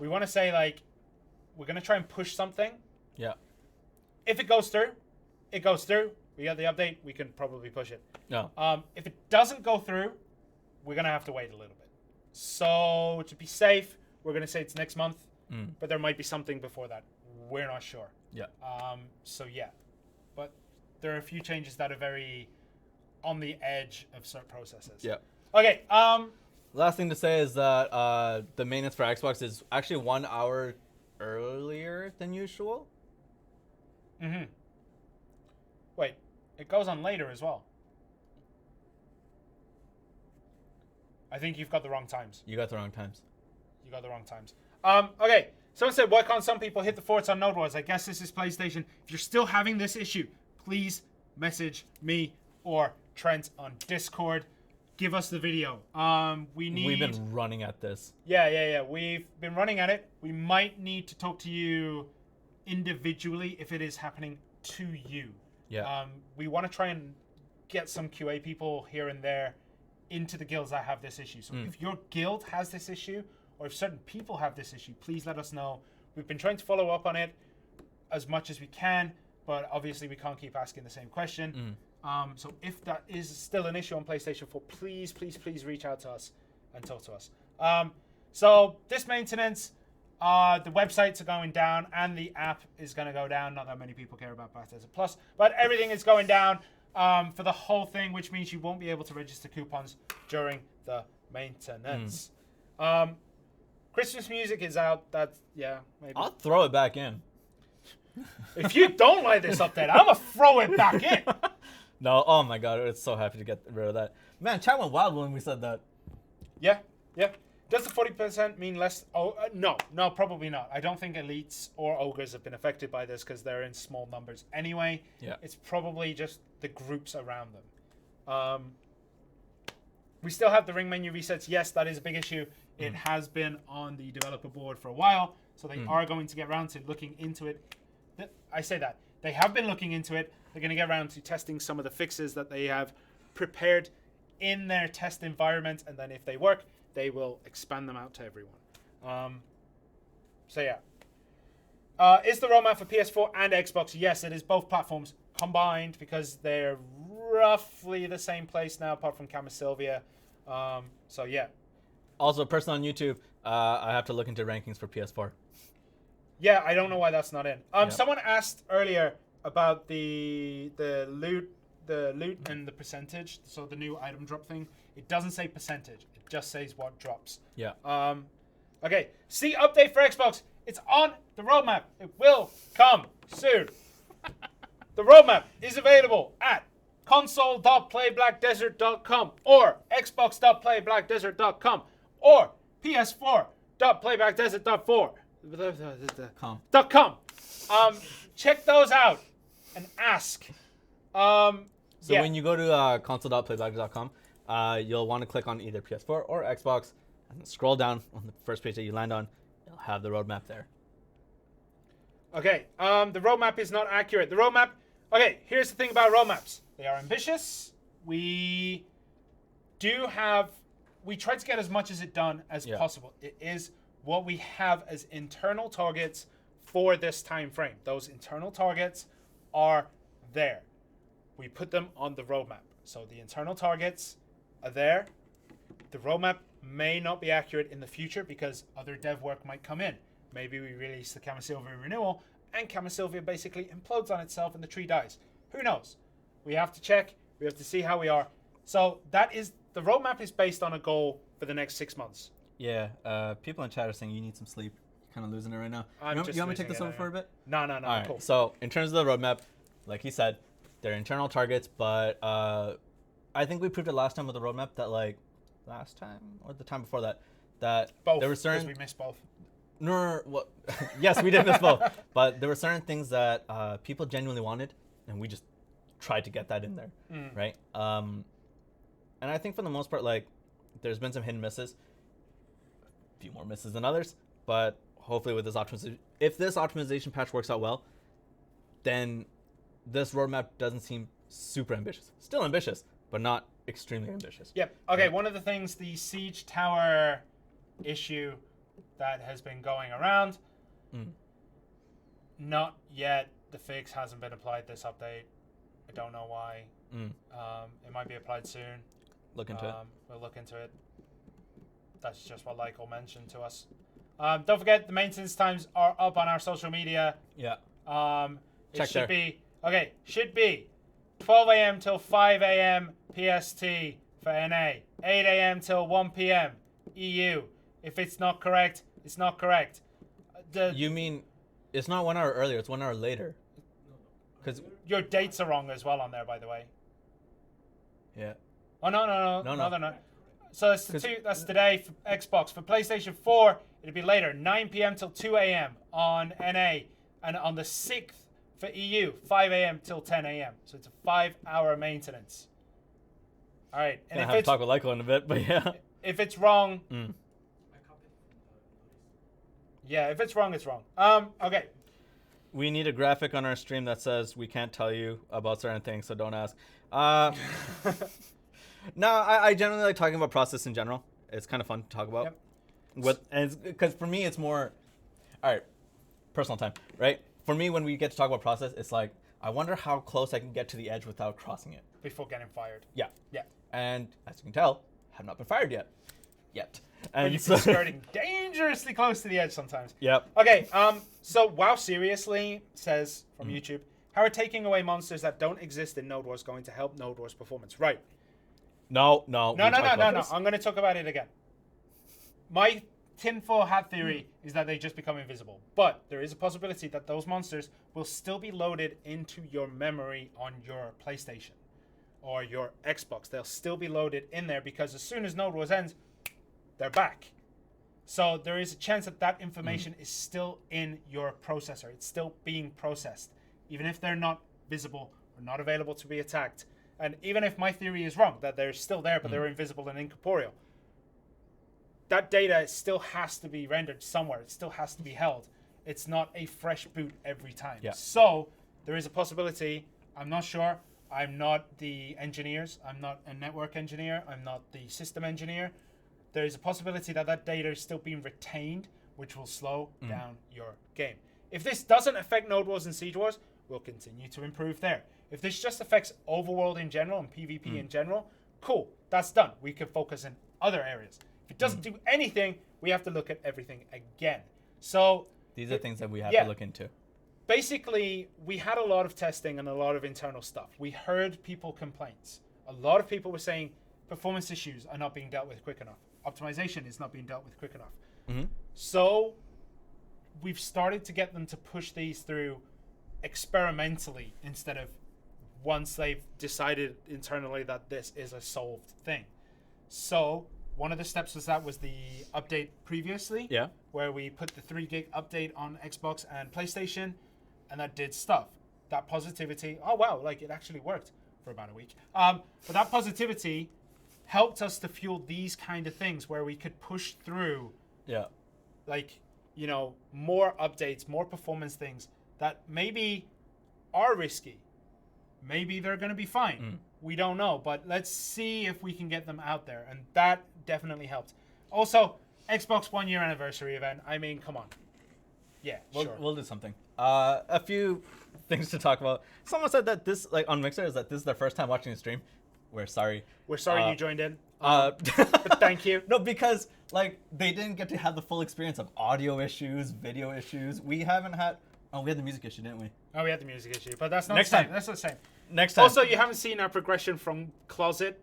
We want to say, like, we're going to try and push something. Yeah. If it goes through, it goes through. We got the update. We can probably push it. No. If it doesn't go through, we're going to have to wait a little bit. So, to be safe, we're going to say it's next month. But there might be something before that. We're not sure. Yeah. So, yeah. But there are a few changes that are very on the edge of cert processes. Yeah. Okay. Last thing to say is that the maintenance for Xbox is actually 1 hour earlier than usual. Wait, it goes on later as well. I think you've got the wrong times. You got the wrong times. Okay. Someone said, why can't some people hit the forts on Node Wars? I guess this is PlayStation. If you're still having this issue, please message me or Trent on Discord. Give us the video. We've been running at this. Yeah. We've been running at it. We might need to talk to you individually if it is happening to you. Yeah. We want to try and get some QA people here and there into the guilds that have this issue. So if your guild has this issue, or if certain people have this issue, please let us know. We've been trying to follow up on it as much as we can, but obviously we can't keep asking the same question. So if that is still an issue on PlayStation 4, please reach out to us and talk to us. So this maintenance, the websites are going down and the app is going to go down. Not that many people care about Bethesda Plus, but everything is going down for the whole thing, which means you won't be able to register coupons during the maintenance. Christmas music is out. That's, yeah, maybe. I'll throw it back in. If you don't like this update, I'm going to throw it back in. No, oh my god, it's so happy to get rid of that. Man, chat went wild when we said that. Yeah. Does the 40% mean less? No, probably not. I don't think elites or ogres have been affected by this because they're in small numbers anyway. Yeah. It's probably just the groups around them. We still have the ring menu resets. Yes, that is a big issue. It has been on the developer board for a while, so they are going to get around to looking into it I say that. They have been looking into it. They're going to get around to testing some of the fixes that they have prepared in their test environment, and then if they work, they will expand them out to everyone. So yeah. Is the roadmap for PS4 and Xbox? Yes, it is both platforms combined because they're roughly the same place now, apart from Camisylvia. So yeah. Also, person on YouTube, I have to look into rankings for PS4. Yeah, I don't know why that's not in. Yep. Someone asked earlier about the loot and the percentage. So the new item drop thing. It doesn't say percentage. It just says what drops. Yeah. Okay. See update for Xbox. It's on the roadmap. It will come soon. The roadmap is available at console.playblackdesert.com or xbox.playblackdesert.com or ps4.playblackdesert.com. Check those out and ask. So when you go to console.playblack.com, you'll want to click on either PS4 or Xbox and scroll down on the first page that you land on. You'll have the roadmap there. Okay, the roadmap is not accurate. The roadmap... Okay, here's the thing about roadmaps. They are ambitious. We try to get as much as it done as possible. It is what we have as internal targets for this time frame. Those internal targets are there. We put them on the roadmap. So the internal targets are there. The roadmap may not be accurate in the future because other dev work might come in. Maybe we release the Camisylvia renewal and Camisylvia basically implodes on itself and the tree dies. Who knows? We have to check. We have to see how we are. So that is the roadmap is based on a goal for the next 6 months. Yeah, people in chat are saying you need some sleep. You're kind of losing it right now. You want me to take this over for a bit? No. All right. Cool. So in terms of the roadmap, like he said, they're internal targets, but I think we proved it last time with the roadmap that last time or the time before that Both. there were certain Because we missed both. No, well, yes, we did miss both, but there were certain things that people genuinely wanted, and we just tried to get that in there, right? And I think for the most part, there's been some hidden misses, a few more misses than others, but hopefully with this optimization, if this optimization patch works out well, then this roadmap doesn't seem super ambitious. Still ambitious, but not extremely ambitious. Yep. Okay, one of the things, the Siege Tower issue that has been going around. Not yet. The fix hasn't been applied this update. I don't know why. It might be applied soon. Look into it. We'll look into it. That's just what Lyko mentioned to us. Don't forget, the maintenance times are up on our social media. Yeah. It should be 12 a.m. till 5 a.m. PST for NA. 8 a.m. till 1 p.m. EU. If it's not correct, it's not correct. You mean it's not 1 hour earlier, it's 1 hour later? Because your dates are wrong as well on there, by the way. Yeah. Oh, no, they're not. So that's today for Xbox. For PlayStation 4, it'll be later, 9 p.m. till 2 a.m. on NA. And on the 6th for EU, 5 a.m. till 10 a.m. So it's a 5-hour maintenance. All right. And I have to talk with Lyko in a bit, but yeah. If it's wrong... Yeah, if it's wrong, it's wrong. Okay. We need a graphic on our stream that says we can't tell you about certain things, so don't ask. No, I generally like talking about process in general. It's kind of fun to talk about. Yep. Because for me, it's more, all right, personal time, right? For me, when we get to talk about process, it's like, I wonder how close I can get to the edge without crossing it. Before getting fired. Yeah. Yeah. And as you can tell, have not been fired yet. And you've been skirting dangerously close to the edge sometimes. Yep. Okay, so Wow Seriously says from YouTube, how are taking away monsters that don't exist in Node Wars going to help Node Wars performance? Right. No. I'm going to talk about it again. My tinfoil hat theory is that they just become invisible. But there is a possibility that those monsters will still be loaded into your memory on your PlayStation or your Xbox. They'll still be loaded in there because as soon as Node Wars ends, they're back. So there is a chance that that information is still in your processor. It's still being processed, even if they're not visible or not available to be attacked. And even if my theory is wrong, that they're still there, but they're invisible and incorporeal, that data still has to be rendered somewhere. It still has to be held. It's not a fresh boot every time. Yeah. So there is a possibility. I'm not sure. I'm not the engineers. I'm not a network engineer. I'm not the system engineer. There is a possibility that that data is still being retained, which will slow down your game. If this doesn't affect Node Wars and Siege Wars, we'll continue to improve there. If this just affects Overworld in general and PvP in general, cool. That's done. We can focus in other areas. If it doesn't do anything, we have to look at everything again. So these are things that we have to look into. Basically, we had a lot of testing and a lot of internal stuff. We heard people complaints. A lot of people were saying performance issues are not being dealt with quick enough. Optimization is not being dealt with quick enough. So we've started to get them to push these through experimentally instead of once they've decided internally that this is a solved thing. So one of the steps was the update previously, where we put the 3 gig update on Xbox and PlayStation, and that did stuff. That positivity, oh wow, like it actually worked for about a week. But that positivity helped us to fuel these kind of things where we could push through, like, you know, more updates, more performance things that maybe are risky. Maybe they're going to be fine. We don't know, but let's see if we can get them out there. And that definitely helped. Also, Xbox 1 year anniversary event. I mean, come on. Yeah, sure. We'll do something. A few things to talk about. Someone said that this, like on Mixer, is that this is their first time watching the stream. We're sorry. We're sorry you joined in. But thank you. No, because like they didn't get to have the full experience of audio issues, video issues. We haven't had. Oh, we had the music issue, didn't we? Oh, we had the music issue, but that's not Next the same. time. That's not the same. Next time. Also, you haven't seen our progression from closet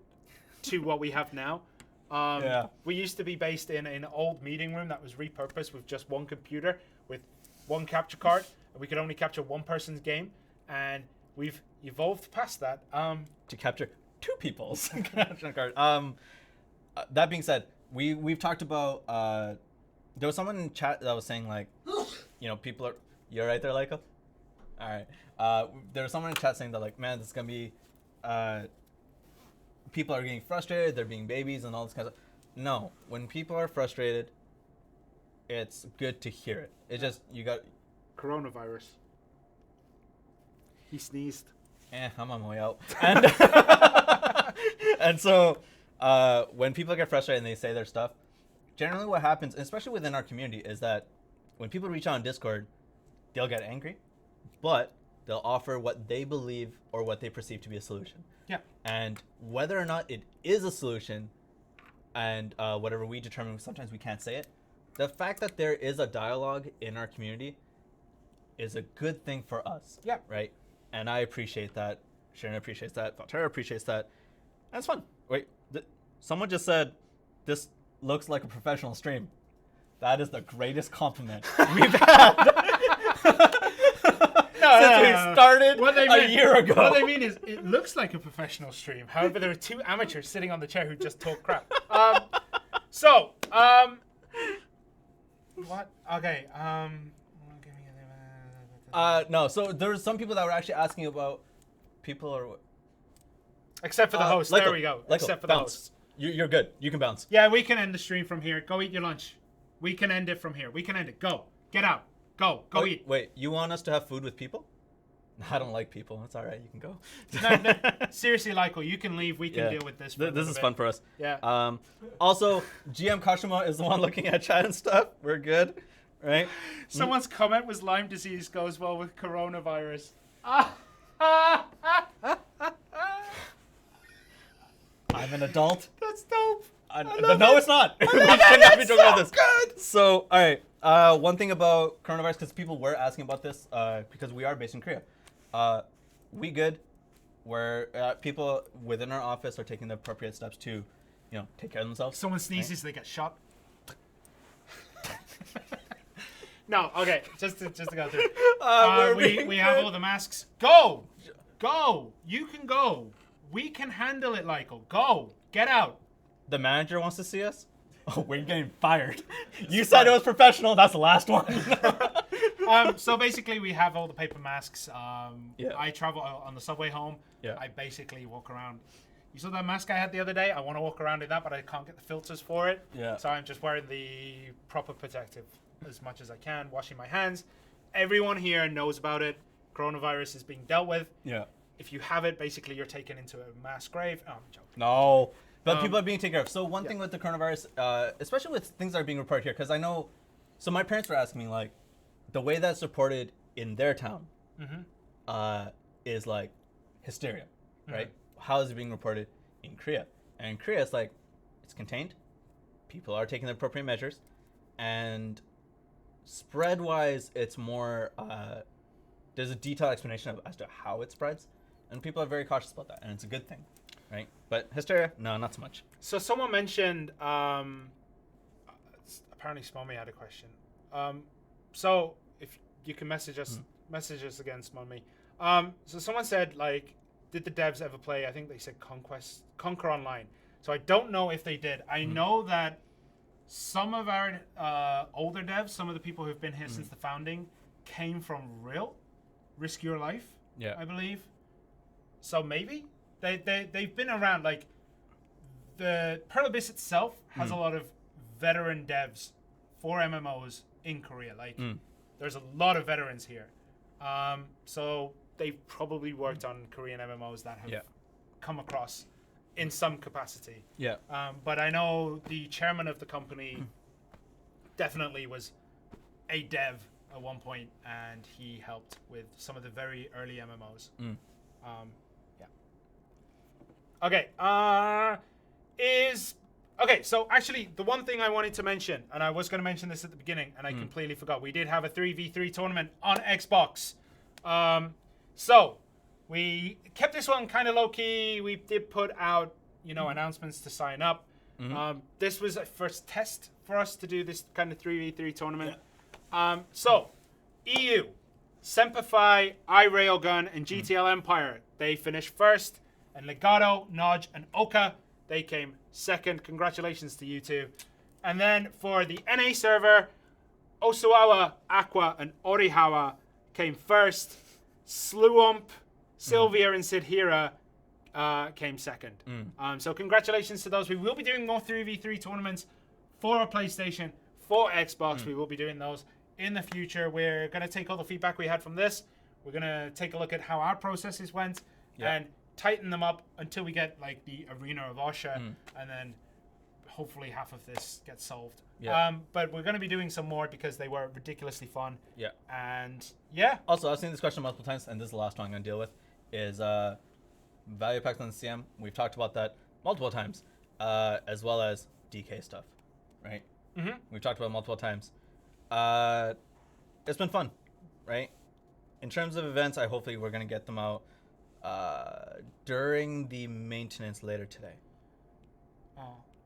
to what we have now. We used to be based in an old meeting room that was repurposed with just one computer with one capture card, and we could only capture one person's game. And we've evolved past that to capture 2 people's capture card. That being said, we've talked about. There was someone in chat that was saying like, you know, people are. You're right there, Lyko? All right. There was someone in chat saying that, like, man, this is going to be... people are getting frustrated, they're being babies and all this kind of stuff. No. When people are frustrated, it's good to hear it. It's just, you got... Coronavirus. He sneezed. I'm on my way out. And, and so, when people get frustrated and they say their stuff, generally what happens, especially within our community, is that when people reach out on Discord, they'll get angry, but they'll offer what they believe or what they perceive to be a solution. Yeah. And whether or not it is a solution, and whatever we determine, sometimes we can't say it, the fact that there is a dialogue in our community is a good thing for us. Yeah. Right? And I appreciate that. Sharon appreciates that. Valterra appreciates that. And it's fun. Wait, someone just said, this looks like a professional stream. That is the greatest compliment we've had. Since we started a year ago. What they mean is, it looks like a professional stream. However, there are 2 amateurs sitting on the chair who just talk crap. What? Okay. No. So there's some people that were actually asking about people or. Except for the host. There we go. Except for the host. You're good. You can bounce. Yeah, we can end the stream from here. Go eat your lunch. We can end it from here. We can end it. Go. Get out. Go eat. Wait, you want us to have food with people? I don't like people. It's all right. You can go. No, seriously, Lyko, you can leave. We can deal with this. This is fun for us. Yeah. Also, GM Kashima is the one looking at chat and stuff. We're good, right? Someone's comment was Lyme disease goes well with coronavirus. I'm an adult. That's dope. No, it's not. We cannot be joking about this. Good. So, all right. One thing about coronavirus, because people were asking about this, because we are based in Korea. We good. Where people within our office are taking the appropriate steps to, take care of themselves. Someone sneezes, they get shot. No, okay. Just to go through. We have all the masks. Go. You can go. We can handle it, Lyko. Go. Get out. The manager wants to see us? Oh, we're getting fired. You said it was professional. That's the last one. So basically, we have all the paper masks. I travel on the subway home. Yeah. I basically walk around. You saw that mask I had the other day? I want to walk around in that, but I can't get the filters for it. Yeah. So I'm just wearing the proper protective as much as I can, washing my hands. Everyone here knows about it. Coronavirus is being dealt with. Yeah. If you have it, basically you're taken into a mass grave. Oh, I'm joking. No. But people are being taken care of. So one thing with the coronavirus, especially with things that are being reported here, because I know, so my parents were asking me, like, the way that's reported in their town is like hysteria, right? How is it being reported in Korea? And in Korea, it's like, it's contained. People are taking the appropriate measures. And spread-wise, it's more, there's a detailed explanation as to how it spreads. And people are very cautious about that. And it's a good thing, right? But hysteria, no, not so much. So someone mentioned, apparently Smommy had a question. So if you can message us again, Smommy. So someone said, like, did the devs ever play, I think they said Conquer Online. So I don't know if they did. I know that some of our older devs, some of the people who've been here since the founding, came from Risk Your Life, I believe. So maybe they've been around. Like, the Pearl Abyss itself has a lot of veteran devs for MMOs in Korea. Like, there's a lot of veterans here. So they've probably worked on Korean MMOs that have come across in some capacity. Yeah. But I know the chairman of the company definitely was a dev at one point, and he helped with some of the very early MMOs. Okay. Okay, so actually, the one thing I wanted to mention, and I was going to mention this at the beginning, and I completely forgot. We did have a 3v3 tournament on Xbox. So we kept this one kind of low-key. We did put out, announcements to sign up. This was a first test for us to do this kind of 3v3 tournament. So, EU, Semperfi, iRailgun, and GTL Empire, they finished first. And Legato, Nodge, and Oka, they came second. Congratulations to you two. And then for the NA server, Osuawa, Aqua, and Orihawa came first. Sluump, Sylvia, and Sidhira came second. So congratulations to those. We will be doing more 3v3 tournaments for a PlayStation, for Xbox. We will be doing those in the future. We're going to take all the feedback we had from this. We're going to take a look at how our processes went and tighten them up until we get like the Arena of Osha, and then hopefully half of this gets solved. But we're going to be doing some more because they were ridiculously fun. And Also, I've seen this question multiple times, and this is the last one I'm going to deal with, is value packs on the CM. We've talked about that multiple times, as well as DK stuff, right? We've talked about it multiple times. It's been fun, right? In terms of events, hopefully we're going to get them out during the maintenance later today.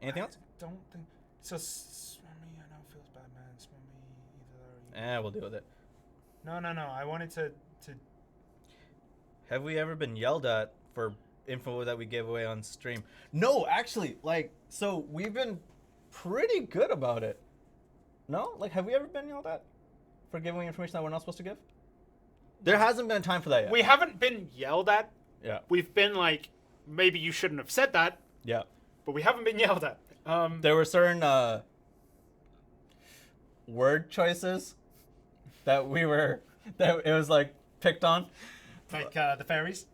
Anything else? Don't think so. Swami, I know it feels bad, man. Swami, either. We'll deal with it. No. I wanted to. Have we ever been yelled at for info that we gave away on stream? No, actually, so we've been pretty good about it. No, have we ever been yelled at for giving away information that we're not supposed to give? There hasn't been time for that yet. We haven't been yelled at. Yeah. We've been like, maybe you shouldn't have said that. Yeah. But we haven't been yelled at. There were certain word choices that it was like picked on. Like the fairies?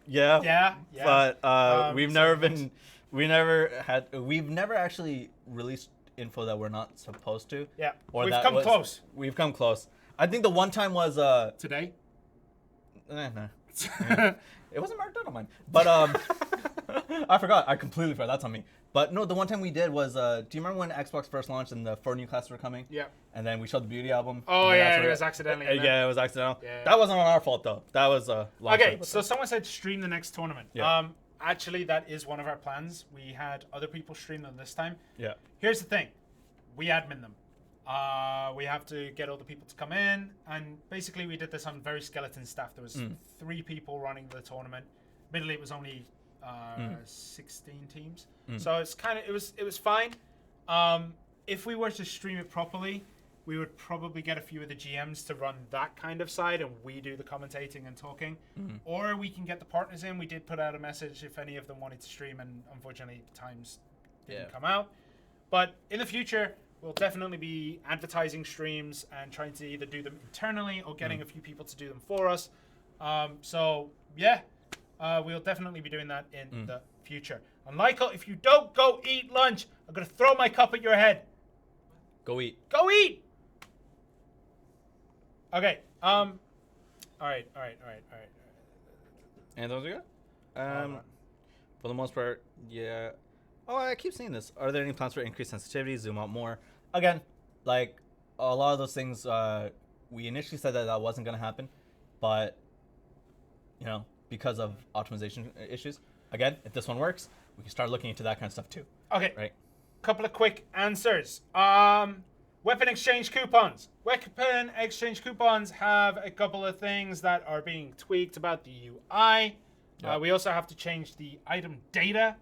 Yeah. But we've never actually released info that we're not supposed to. Yeah. Or close. We've come close. I think the one time was today? No. It wasn't marked out on mine. But I forgot. I completely forgot. That's on me. But no, the one time we did was, do you remember when Xbox first launched and the 4 new classes were coming? Yeah. And then we showed the Beauty album. Oh, yeah, it was accidentally. Yeah, it was accidental. Yeah. That wasn't on our fault, though. That was okay, so someone said stream the next tournament. Yeah. Actually, that is one of our plans. We had other people stream them this time. Yeah. Here's the thing. We admin them. We have to get all the people to come in, and basically we did this on very skeleton staff. There was 3 people running the tournament. Admittedly, it was only 16 teams, so it's it was fine. If we were to stream it properly, we would probably get a few of the GMs to run that kind of side, and we do the commentating and talking. Or we can get the partners in. We did put out a message if any of them wanted to stream, and unfortunately times didn't come out. But in the future, we'll definitely be advertising streams and trying to either do them internally or getting a few people to do them for us. So yeah, we'll definitely be doing that in the future. And Michael, if you don't go eat lunch, I'm gonna throw my cup at your head. Go eat. Go eat. Okay. All right. And those are good. For the most part, yeah. Oh, I keep saying this. Are there any plans for increased sensitivity? Zoom out more. Again, like a lot of those things, we initially said that wasn't going to happen, but you know, because of optimization issues. Again, if this one works, we can start looking into that kind of stuff too. Okay. Right. Couple of quick answers. Weapon exchange coupons. Weapon exchange coupons have a couple of things that are being tweaked about the UI. Yep. We also have to change the item data.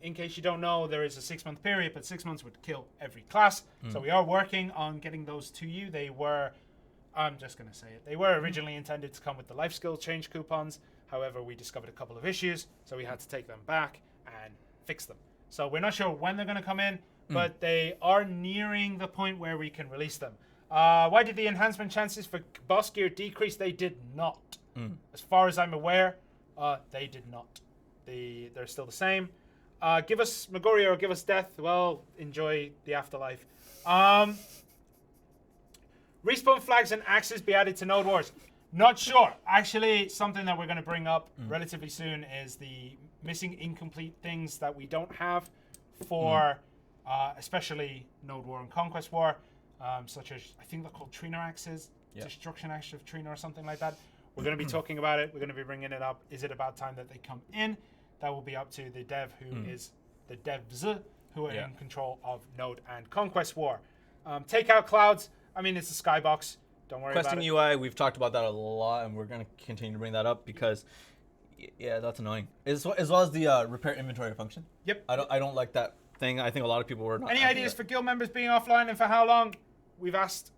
In case you don't know, there is a 6-month period, but 6 months would kill every class. So we are working on getting those to you. They were, I'm just going to say it, they were originally intended to come with the life skill change coupons. However, we discovered a couple of issues, so we had to take them back and fix them. So we're not sure when they're going to come in, but they are nearing the point where we can release them. Why did the enhancement chances for boss gear decrease? They did not. As far as I'm aware, they did not. They're still the same. Give us Magoria or give us death. Well, enjoy the afterlife. Respawn flags and axes be added to Node Wars. Not sure. Actually, something that we're going to bring up relatively soon is the missing incomplete things that we don't have for especially Node War and Conquest War, such as, I think they're called Trina axes, Destruction Axe of Trina or something like that. We're going to be talking about it. We're going to be bringing it up. Is it about time that they come in? That will be up to the dev who is the devs who are in control of Node and Conquest War. Take out clouds. I mean, it's a skybox. Don't worry Questing about it. UI, we've talked about that a lot, and we're going to continue to bring that up because, yeah, that's annoying. As well as the repair inventory function. Yep. I don't like that thing. I think a lot of people were not. Any ideas for guild members being offline and for how long? We've asked,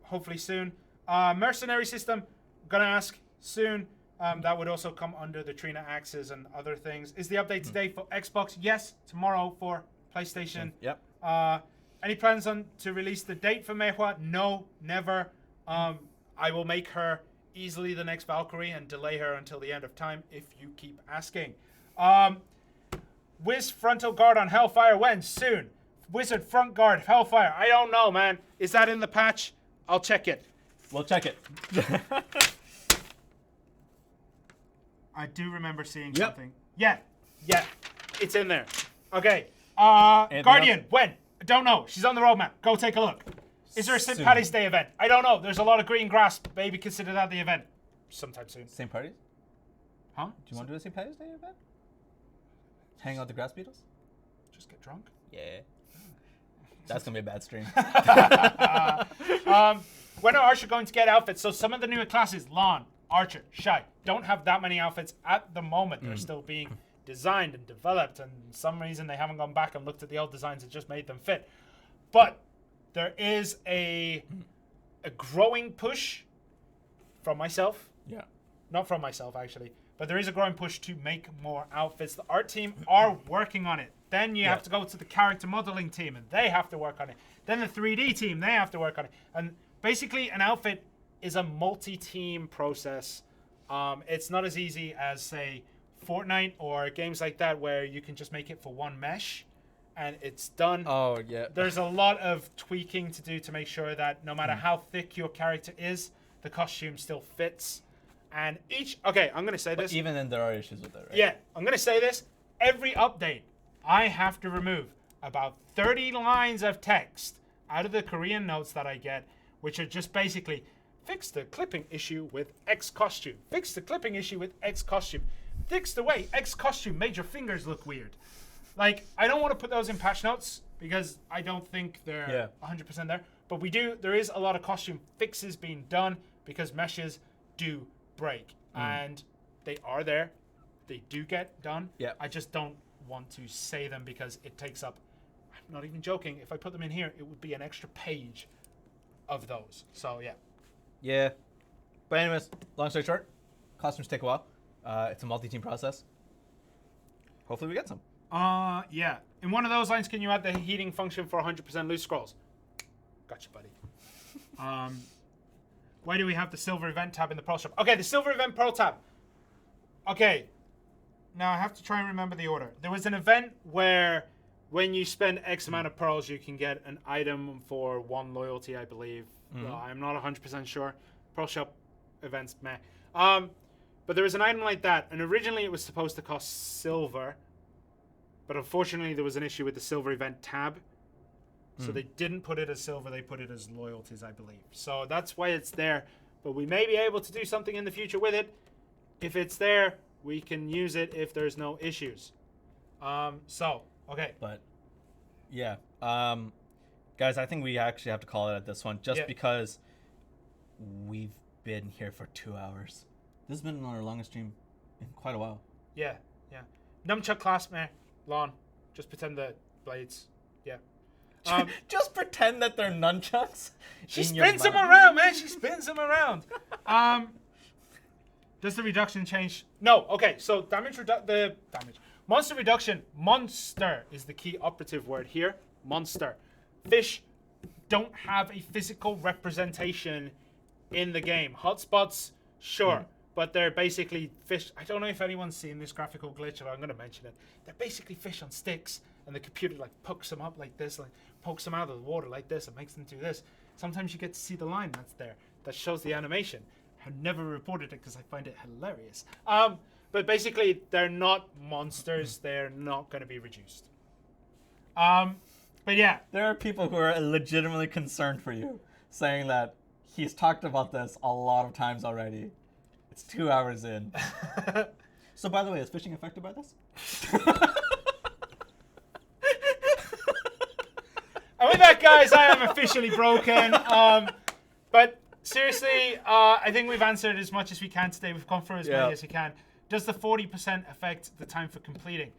hopefully soon. Mercenary system, gonna ask soon. That would also come under the Trina axes and other things. Is the update today for Xbox? Yes. Tomorrow for PlayStation. Yep. Any plans on to release the date for Meihua? No, never. I will make her easily the next Valkyrie and delay her until the end of time if you keep asking. Wiz frontal guard on Hellfire when? Soon. Wizard front guard Hellfire. I don't know, man. Is that in the patch? I'll check it. We'll check it. I do remember seeing something. Yeah. It's in there. Okay. Guardian, when? I don't know. She's on the roadmap. Go take a look. Is there a St. Paddy's Day event? I don't know. There's a lot of green grass. Maybe consider that the event. Sometime soon. St. Paddy's? Huh? Do you want to do a St. Paddy's Day event? Hang out with the grass beetles? Just get drunk? Yeah. That's going to be a bad stream. When are Archer going to get outfits? So some of the newer classes, Lawn, Archer, Shy, don't have that many outfits at the moment. They're still being designed and developed, and for some reason they haven't gone back and looked at the old designs and just made them fit. But there is a growing push from myself. Yeah. Not from myself, actually. But there is a growing push to make more outfits. The art team are working on it. Then you have to go to the character modeling team, and they have to work on it. Then the 3D team, they have to work on it. And basically, an outfit is a multi-team process. It's not as easy as, say, Fortnite or games like that where you can just make it for one mesh and it's done. Oh, yeah. There's a lot of tweaking to do to make sure that no matter how thick your character is, the costume still fits. And okay, I'm going to say this. But even then, there are issues with that, right? Yeah, I'm going to say this. Every update, I have to remove about 30 lines of text out of the Korean notes that I get, which are just basically, fix the clipping issue with X costume. Fix the clipping issue with X costume. Fix the way X costume made your fingers look weird. Like, I don't want to put those in patch notes because I don't think they're 100% there. But there is a lot of costume fixes being done because meshes do break. And they are there. They do get done. Yeah. I just don't want to say them because it takes up, I'm not even joking, if I put them in here, it would be an extra page of those. So, yeah. Yeah. But anyways, long story short, costumes take a while. It's a multi-team process. Hopefully we get some. Yeah. In one of those lines, can you add the heating function for 100% loose scrolls? Gotcha, buddy. Why do we have the silver event tab in the Pro Shop? Okay, the silver event Pro tab. Okay. Now I have to try and remember the order. There was an event where when you spend X amount of pearls, you can get an item for 1 loyalty, I believe. Well, I'm not 100% sure. Pro Shop events, meh. But there was an item like that, and originally it was supposed to cost silver, but unfortunately there was an issue with the silver event tab. So they didn't put it as silver, they put it as loyalties, I believe. So that's why it's there. But we may be able to do something in the future with it. If it's there, we can use it if there's no issues. Okay. But, yeah. Guys, I think we actually have to call it at this one, just because we've been here for 2 hours. This has been our longest stream in quite a while. Yeah. Nunchuck clasp, meh. Lawn. Just pretend the blades. Yeah. Just pretend that they're nunchucks. She spins them around, man. She spins them around. Does the reduction change? No. Okay. So monster reduction. Monster is the key operative word here. Monster. Fish don't have a physical representation in the game. Hotspots, sure, but they're basically fish. I don't know if anyone's seen this graphical glitch, but I'm going to mention it. They're basically fish on sticks, and the computer like pokes them up like this, like pokes them out of the water like this, and makes them do this. Sometimes you get to see the line that's there that shows the animation. I've never reported it because I find it hilarious. But basically, they're not monsters. They're not going to be reduced. But yeah, there are people who are legitimately concerned for you, saying that he's talked about this a lot of times already. It's 2 hours in. So, by the way, is fishing affected by this? And with that, guys, I am officially broken. But seriously, I think we've answered as much as we can today. We've gone through as many as we can. Does the 40% affect the time for completing?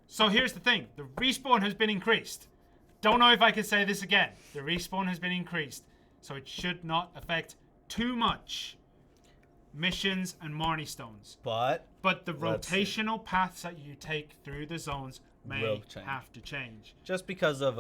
So here's the thing. The respawn has been increased. Don't know if I can say this again. The respawn has been increased. So it should not affect too much missions and Marnie Stones. But the rotational paths that you take through the zones may have to change. Just because of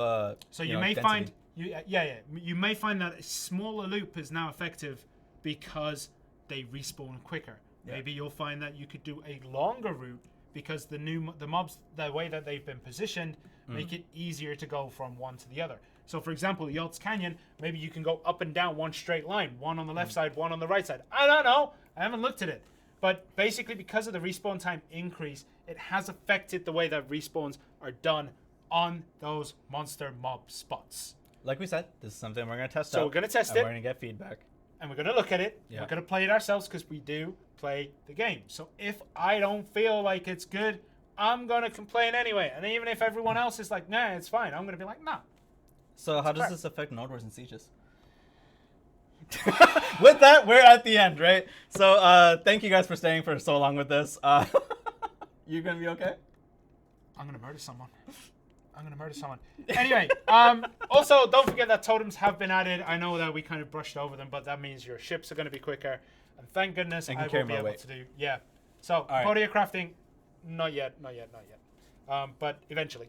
so you may find you may find that a smaller loop is now effective because they respawn quicker. Yeah. Maybe you'll find that you could do a longer route because the mobs, the way that they've been positioned, make it easier to go from one to the other. So, for example, Yelts Canyon, maybe you can go up and down one straight line, one on the left side, one on the right side. I don't know. I haven't looked at it. But basically, because of the respawn time increase, it has affected the way that respawns are done on those monster mob spots. Like we said, this is something we're going to test out. So we're going to test it. We're going to get feedback. And we're going to look at it. Yeah. We're going to play it ourselves because we do play the game. So if I don't feel like it's good, I'm going to complain anyway. And even if everyone else is like, nah, it's fine, I'm going to be like, nah. So how does this affect Node Wars and Sieges? With that, we're at the end, right? So thank you guys for staying for so long with this. You going to be okay? I'm going to murder someone. Anyway, also, don't forget that totems have been added. I know that we kind of brushed over them, but that means your ships are going to be quicker. And thank goodness I will be able to do. Yeah. So, Podia crafting, not yet. But eventually.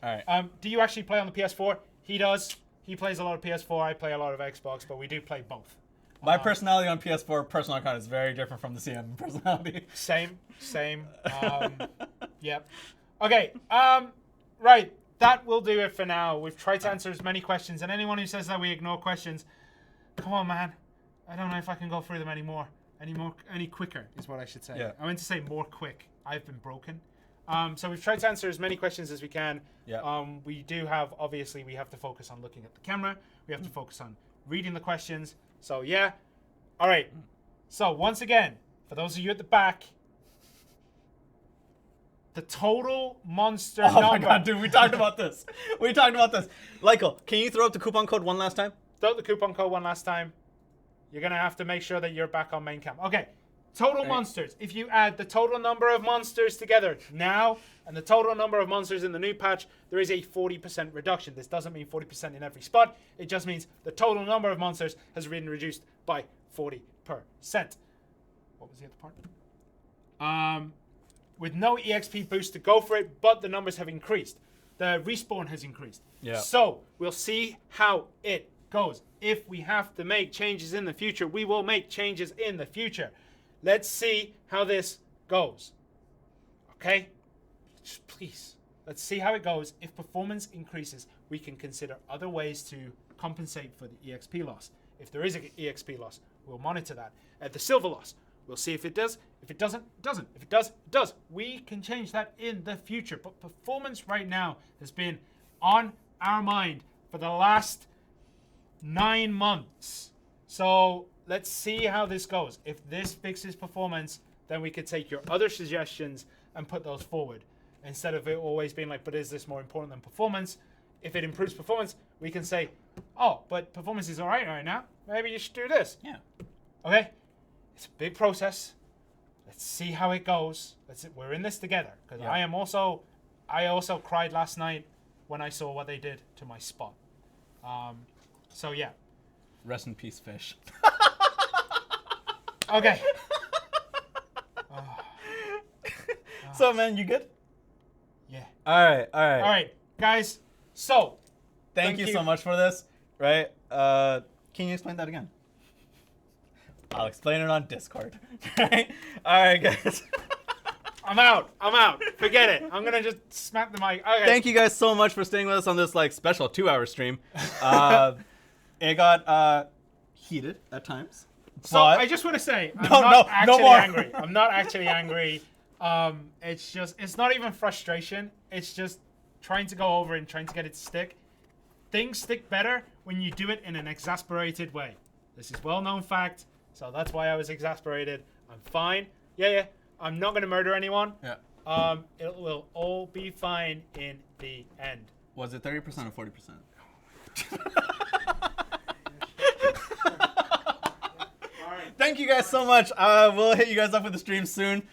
All right. Do you actually play on the PS4? He does. He plays a lot of PS4. I play a lot of Xbox, but we do play both. My personality on PS4 personal account is very different from the CM personality. Same. Yep. Okay. Right. That will do it for now. We've tried to answer as many questions, and anyone who says that we ignore questions, come on, man. I don't know if I can go through them any quicker is what I should say. Yeah. I meant to say more quick. I've been broken. So we've tried to answer as many questions as we can. Yeah. We do have, obviously, we have to focus on looking at the camera. We have to focus on reading the questions. So, yeah. All right. So, once again, for those of you at the back, the total monster number. Oh my god, dude, we talked about this. Lyko, can you throw up the coupon code one last time? Throw up the coupon code one last time. You're going to have to make sure that you're back on main cam. Okay. Total monsters. If you add the total number of monsters together now and the total number of monsters in the new patch, there is a 40% reduction. This doesn't mean 40% in every spot. It just means the total number of monsters has been reduced by 40%. What was the other part? with no EXP boost to go for it, but the numbers have increased. The respawn has increased. Yeah. So we'll see how it goes. If we have to make changes in the future, we will make changes in the future. Let's see how this goes. Okay? Just please, let's see how it goes. If performance increases, we can consider other ways to compensate for the EXP loss. If there is an EXP loss, we'll monitor that. At the silver loss, we'll see if it does. If it doesn't, it doesn't. If it does, it does. We can change that in the future. But performance right now has been on our mind for the last 9 months. So let's see how this goes. If this fixes performance, then we could take your other suggestions and put those forward. Instead of it always being like, but is this more important than performance? If it improves performance, we can say, oh, but performance is all right now. Maybe you should do this. Yeah. Okay? It's a big process. Let's see how it goes. We're in this together. Because Yeah. I also cried last night when I saw what they did to my spot. So yeah. Rest in peace, fish. Okay. So, man, you good? Yeah. All right. All right, guys. So, Thank you so much for this. Right? Can you explain that again? I'll explain it on Discord. Right? All right, guys. I'm out. Forget it. I'm gonna just smack the mic. Okay. Thank you guys so much for staying with us on this like special 2-hour stream. It got heated at times. So but I just want to say, I'm No, not no actually more. angry. I'm not actually angry. It's not even frustration. It's just trying to go over and trying to get it to stick. Things stick better when you do it in an exasperated way. This is well-known fact, so that's why I was exasperated. I'm fine. Yeah. I'm not going to murder anyone. Yeah. It will all be fine in the end. Was it 30% or 40%? Thank you guys so much. We'll hit you guys up with the stream soon.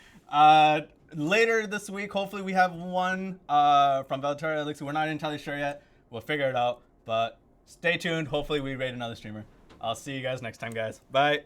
Later this week, hopefully we have one from Valterra Elixir. We're not entirely sure yet. We'll figure it out. But stay tuned. Hopefully we raid another streamer. I'll see you guys next time, guys. Bye.